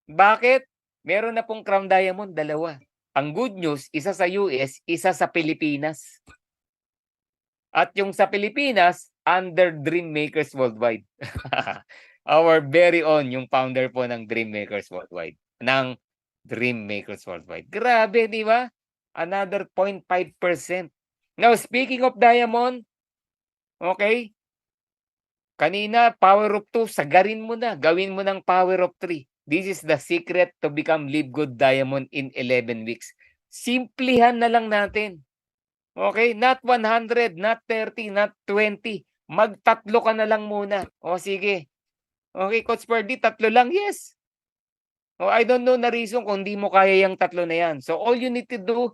Bakit? Meron na pong Crown Diamond, 2. Ang good news, isa sa US, isa sa Pilipinas. At yung sa Pilipinas, under Dream Makers Worldwide. Our very own, yung founder po ng Dream Makers Worldwide. Ng Dream Makers Worldwide. Grabe, di ba? Another 0.5%. Now, speaking of diamond, okay, kanina, power of 2, sagarin mo na. Gawin mo ng power of 3. This is the secret to become Livegood Diamond in 11 weeks. Simplihan na lang natin. Okay, not 100, not 30, not 20. Magtatlo ka na lang muna. O sige. Okay, Coach Ferdy, 3 lang? Yes. Oh, I don't know na reason kung di mo kaya yung 3 na yan. So all you need to do,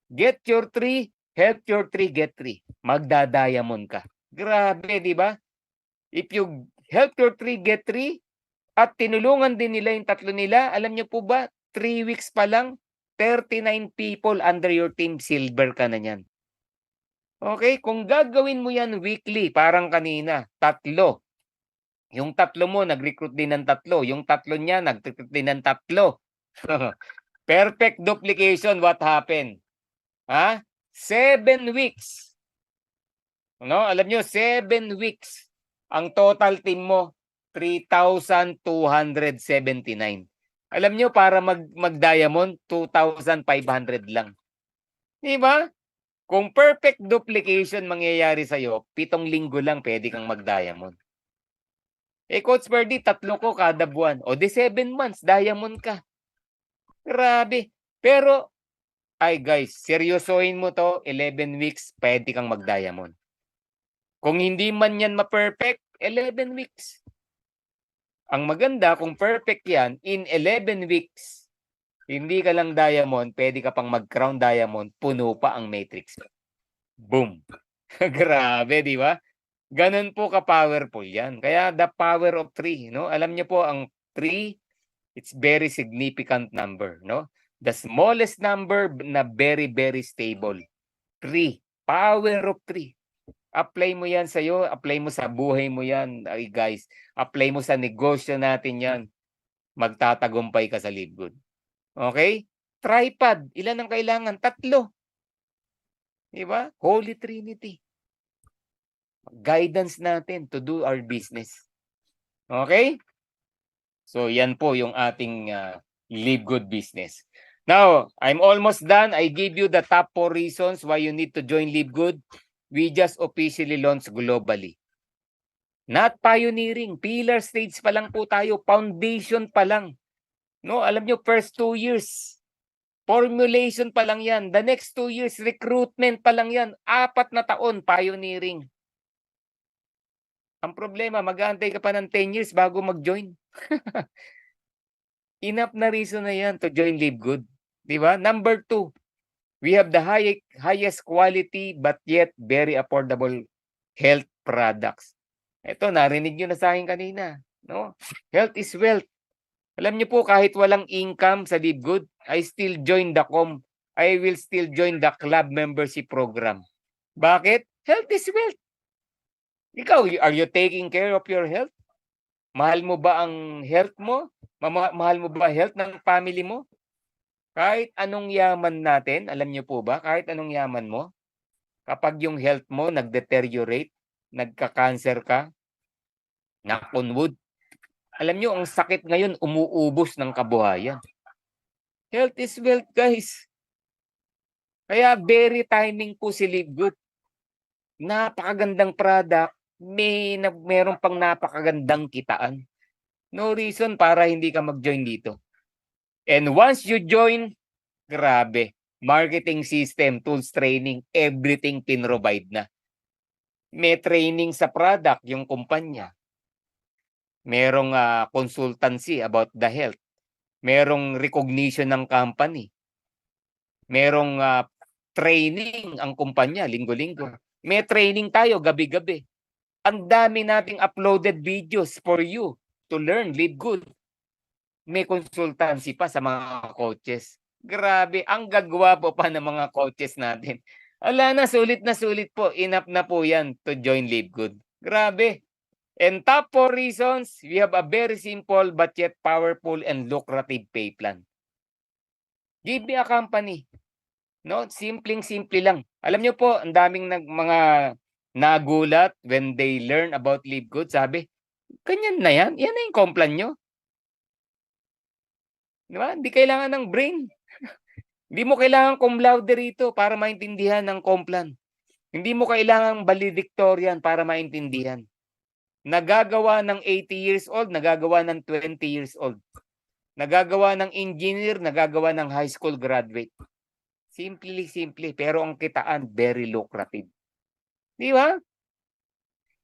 get your 3, help your 3, get 3. Magda-diamond ka. Grabe, di ba? If you help your 3, get 3, at tinulungan din nila yung 3 nila, alam niyo po ba, 3 weeks pa lang, 39 people under your team, silver ka na niyan. Okay, kung gagawin mo yan weekly, parang kanina, 3. Yung 3 mo, nag-recruit din ng 3. Yung 3 niya, nag-recruit din ng 3. Perfect duplication, what happened? 7 weeks. No, alam nyo, 7 weeks. Ang total team mo, 3,279. Alam nyo, para mag-diamond, 2,500 lang. Di ba? Kung perfect duplication mangyayari sa'yo, 7 linggo lang pwede kang mag-diamond. Coach Ferdy, 3 ko kada buwan. O di 7 months, diamond ka. Grabe. Pero, guys, seryosohin mo to, 11 weeks, pwede kang mag-diamond. Kung hindi man yan ma-perfect, 11 weeks. Ang maganda, kung perfect yan, in 11 weeks, hindi ka lang diamond, pwede ka pang mag-crown diamond, puno pa ang matrix. Boom. Grabe, di ba? Ganun po ka-powerful yan. Kaya the power of 3, no? Alam niyo po, ang 3, it's very significant number, no? The smallest number na very, very stable. 3. Power of 3. Apply mo yan sa'yo, apply mo sa buhay mo yan, guys. Apply mo sa negosyo natin yan. Magtatagumpay ka sa Livegood. Okay? Tripod, ilan ang kailangan? 3. Diba? Holy Trinity. Guidance natin to do our business. Okay? So, yan po yung ating Livegood business. Now, I'm almost done. I gave you the top 4 reasons why you need to join Livegood. We just officially launched globally. Not pioneering. Pillar stage pa lang po tayo. Foundation pa lang. No, alam nyo, first 2 years. Formulation pa lang yan. The next 2 years, recruitment pa lang yan. 4 na taon, pioneering. Ang problema, mag-aantay ka pa ng 10 years bago mag-join. Enough na reason na yan to join Livegood. Diba? Number 2, we have the highest quality but yet very affordable health products. Ito, narinig nyo na sa akin kanina. No? Health is wealth. Alam niyo po, kahit walang income sa Livegood, I still join the I will still join the club membership program. Bakit? Health is wealth. Ikaw, are you taking care of your health? Mahal mo ba ang health mo? Mahal mo ba health ng family mo? Kahit anong yaman natin, alam niyo po ba, kahit anong yaman mo, kapag yung health mo nag-deteriorate, nagka-cancer ka, knock on wood, alam niyo, ang sakit ngayon, umuubos ng kabuhayan. Health is wealth, guys. Kaya very timing po si Livegood. Napakagandang product, meron pang napakagandang kitaan. No reason para hindi ka mag-join dito. And once you join, grabe, marketing system, tools, training, everything pinrovide na. May training sa product yung kumpanya. Merong consultancy about the health. Merong recognition ng company. Merong training ang kumpanya linggo-linggo. May training tayo gabi-gabi. Ang dami nating uploaded videos for you to learn, live good. May consultancy pa sa mga coaches. Grabe, ang gagwapo pa ng mga coaches natin. Ala na sulit po. Enough na po yan to join Live Good. Grabe. And top 4 reasons, we have a very simple but yet powerful and lucrative pay plan. Give me a company. No, simpleng-simple lang. Alam niyo po, ang daming mga nagulat when they learn about Live Good. Sabi, ganyan na yan. Yan na yung complan nyo. Di ba? Hindi kailangan ng brain. Hindi mo kailangan cum laude rito para maintindihan ng complan. Hindi mo kailangan valedictorian para maintindihan. Nagagawa ng 80 years old, nagagawa ng 20 years old. Nagagawa ng engineer, nagagawa ng high school graduate. Simple, pero ang kitaan, very lucrative. Di ba?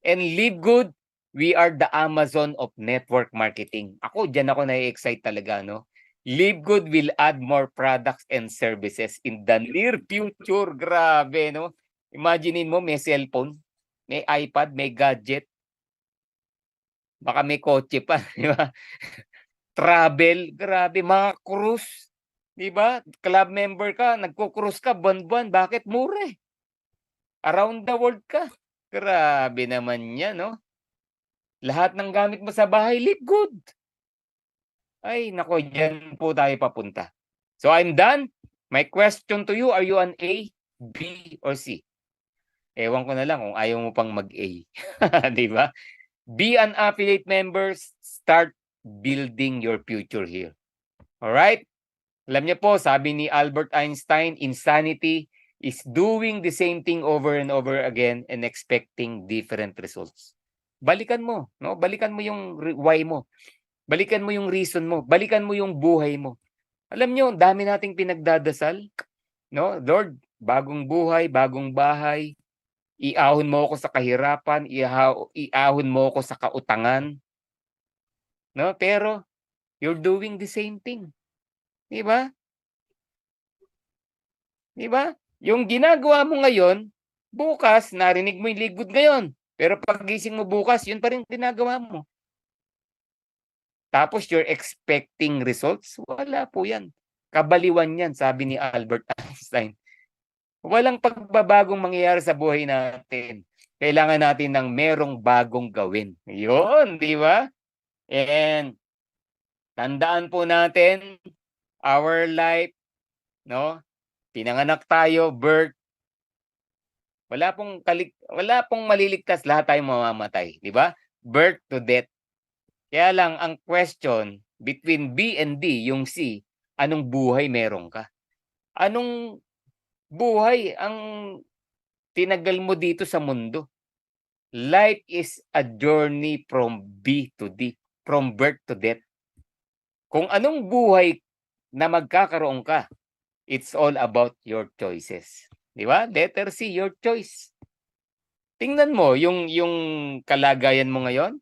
And Live Good, we are the Amazon of network marketing. Diyan ako na-excite talaga, no? Live Good will add more products and services in the near future. Grabe, no? Imaginein mo, may cellphone, may iPad, may gadget. Baka may kotse pa, di ba? Travel, grabe, mga cruise. Di ba? Club member ka, nagko-cruise ka, buwan-buwan. Bakit? Mura eh. Around the world ka. Grabe naman yan, no? Lahat ng gamit mo sa bahay, Live Good. Ay, nako, dyan po tayo papunta. So, I'm done. My question to you, are you an A, B, or C? Ewan ko na lang kung ayaw mo pang mag-A. Di ba? Be an affiliate member, start building your future here. Alright? Alam niyo po, sabi ni Albert Einstein, insanity is doing the same thing over and over again and expecting different results. Balikan mo, no? Balikan mo yung why mo. Balikan mo yung reason mo. Balikan mo yung buhay mo. Alam niyo, dami nating pinagdadasal, no? Lord, bagong buhay, bagong bahay. Iahon mo ako sa kahirapan, iahon mo ako sa kautangan. No? Pero you're doing the same thing. 'Di ba? 'Di ba? Yung ginagawa mo ngayon, bukas narinig mo yung Live Good ngayon. Pero paggising mo bukas, yun pa rin ginagawa mo. Tapos you're expecting results? Wala po yan. Kabaliwan yan, sabi ni Albert Einstein. Walang pagbabagong mangyayari sa buhay natin. Kailangan natin ng merong bagong gawin. Yun, di ba? And tandaan po natin, our life, no? Pinanganak tayo, birth. Wala pong maliligtas, lahat tayo mamamatay, di ba? Birth to death. Kaya lang ang question between B and D, yung C, anong buhay meron ka? Anong buhay ang tinagal mo dito sa mundo? Life is a journey from B to D, from birth to death. Kung anong buhay na magkakaroon ka, it's all about your choices. Di ba? Letter C, your choice. Tingnan mo yung kalagayan mo ngayon.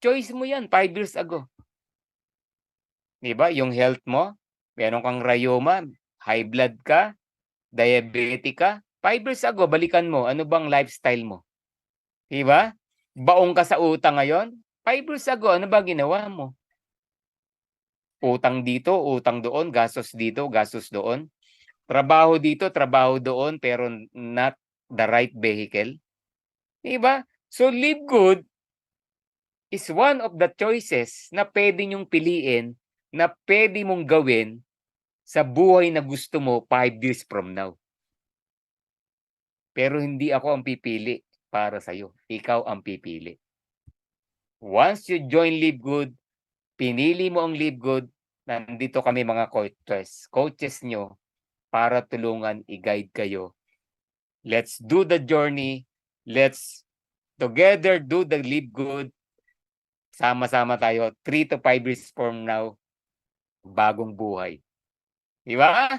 Choice mo yan 5 years ago. Di ba? Yung health mo, meron kang rayoma, high blood ka, diabetic ka. 5 years ago, balikan mo, ano bang lifestyle mo? Di ba? Baong ka sa utang ngayon? 5 years ago, ano ba ginawa mo? Utang dito, utang doon, gastos dito, gastos doon. Trabaho dito, trabaho doon, pero not the right vehicle. Di ba? So, Live Good is one of the choices na pwede nyong piliin, na pwede mong gawin sa buhay na gusto mo 5 years from now. Pero hindi ako ang pipili para sa'yo. Ikaw ang pipili. Once you join Live Good, pinili mo ang Live Good, nandito kami mga coaches nyo para tulungan, i-guide kayo. Let's do the journey. Let's together do the Live Good. Sama-sama tayo, 3 to 5 years from now, bagong buhay. Di ba?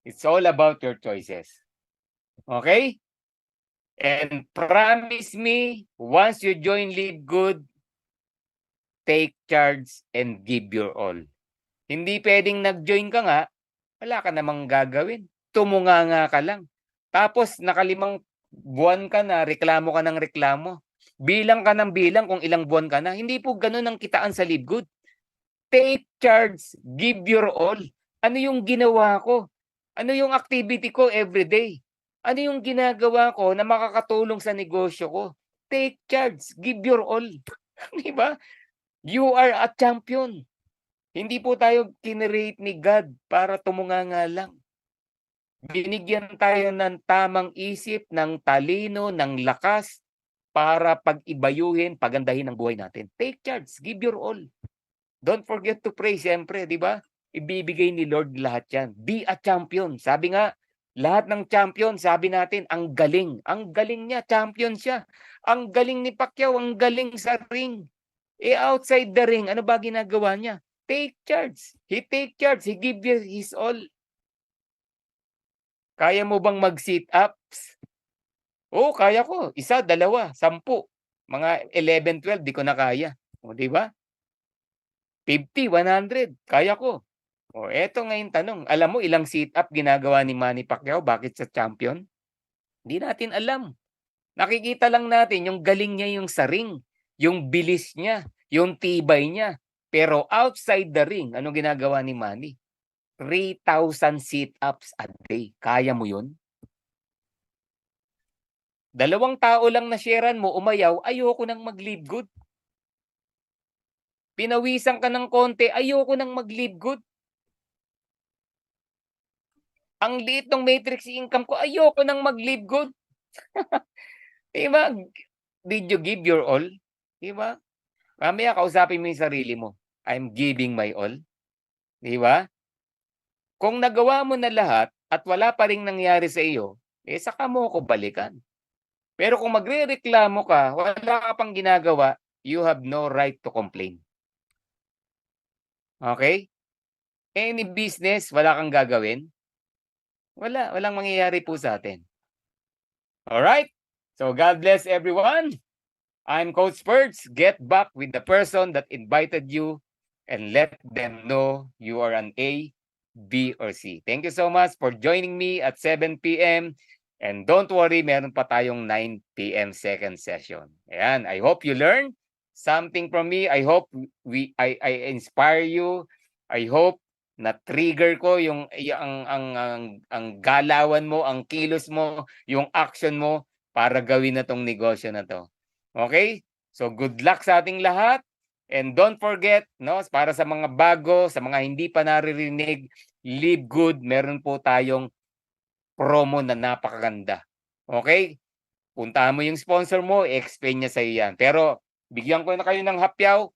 It's all about your choices. Okay? And promise me, once you join Live Good, take charge and give your all. Hindi pwedeng nag-join ka nga, wala ka namang gagawin. Tumunganga ka lang. Tapos nakalimang buwan ka na, reklamo ka ng reklamo. Bilang ka ng bilang kung ilang buwan ka na. Hindi po ganun ang kitaan sa Live Good. Take charge, give your all. Ano yung ginawa ko? Ano yung activity ko everyday? Ano yung ginagawa ko na makakatulong sa negosyo ko? Take charge, give your all. Di ba? You are a champion. Hindi po tayo kinreate ni God para tumunganga lang. Binigyan tayo ng tamang isip, ng talino, ng lakas para pag-ibayuhin, pagandahin ang buhay natin. Take charge, give your all. Don't forget to pray, siyempre, di ba? Ibibigay ni Lord lahat yan. Be a champion. Sabi nga, lahat ng champion, sabi natin, ang galing. Ang galing niya, champion siya. Ang galing ni Pacquiao, ang galing sa ring. Outside the ring, ano ba ginagawa niya? Take charge. He take charge. He give his all. Kaya mo bang mag-sit-ups? Oo, kaya ko. 1, 2, 10. Mga 11, 12, di ko na kaya. O, di ba? 50, 100, kaya ko. O, eto ngayon tanong. Alam mo ilang sit-up ginagawa ni Manny Pacquiao? Bakit sa champion? Hindi natin alam. Nakikita lang natin yung galing niya yung sa ring, yung bilis niya, yung tibay niya. Pero outside the ring, anong ginagawa ni Manny? 3,000 sit-ups a day. Kaya mo yun? 2 tao lang na sharean mo, umayaw, ayoko nang mag-live good. Pinawisan ka ng konti, ayoko nang mag-live good. Ang liit ng matrix income ko, ayoko nang mag-live good. Diba? Did you give your all? Diba? Mamaya kausapin mo yung sarili mo. I'm giving my all. Diba? Kung nagawa mo na lahat at wala pa ring nangyari sa iyo, saka mo ako balikan. Pero kung magrereklamo ka, wala ka pang ginagawa, you have no right to complain. Okay? Any business, wala kang gagawin? Walang mangyayari po sa atin. Alright? So God bless everyone. I'm Coach Spurts. Get back with the person that invited you and let them know you are an A, B, or C. Thank you so much for joining me at 7 p.m. And don't worry, meron pa tayong 9 p.m. second session. Ayan, I hope you learn something from me. I hope I inspire you. I hope na-trigger ko yung ang galawan mo, ang kilos mo, yung action mo para gawin na tong negosyo na to. Okay? So good luck sa ating lahat. And don't forget, no, para sa mga bago, sa mga hindi pa naririnig, Live Good, meron po tayong promo na napakaganda. Okay? Puntahan mo yung sponsor mo, i-explain niya sa iyo yan. Pero bigyan ko na kayo ng hapyaw,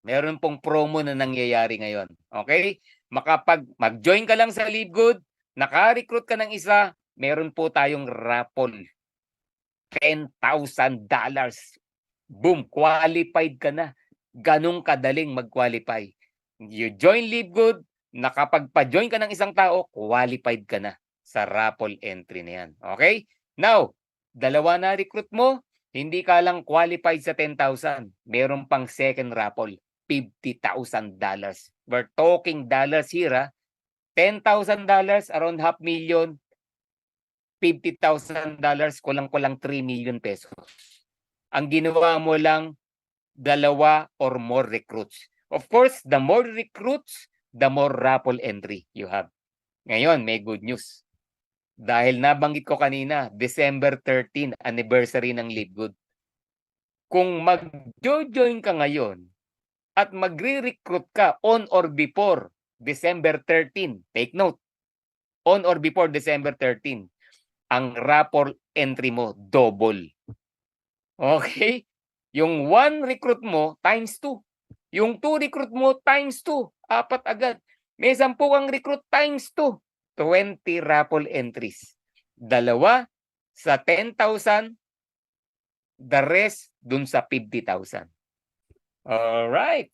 meron pong promo na nangyayari ngayon. Okay? Mag-join ka lang sa Live Good, naka-recruit ka ng isa, meron po tayong raffle. $10,000. Boom, qualified ka na. Ganong kadaling mag-qualify. You join Live Good, nakapagpa-join ka ng isang tao, qualified ka na sa raffle entry na yan. Okay? Now, 2 na recruit mo, hindi ka lang qualified sa 10,000. Meron pang second raffle, $50,000. We're talking dollars here, $10,000, around $500,000, $50,000, kulang-kulang 3 million pesos. Ang ginawa mo lang, 2 or more recruits. Of course, the more recruits, the more raffle entry you have. Ngayon, may good news. Dahil nabanggit ko kanina, December 13, anniversary ng Live Good. Kung mag-join ka ngayon at magre-recruit ka on or before December 13, take note, on or before December 13, ang raffle entry mo, double. Okay? Yung 1 recruit mo, times 2. Yung 2 recruit mo, times 2. 4 agad. May 10 kang recruit, times 2. 20 raffle entries. 2 sa 10,000, the rest dun sa 50,000. Alright.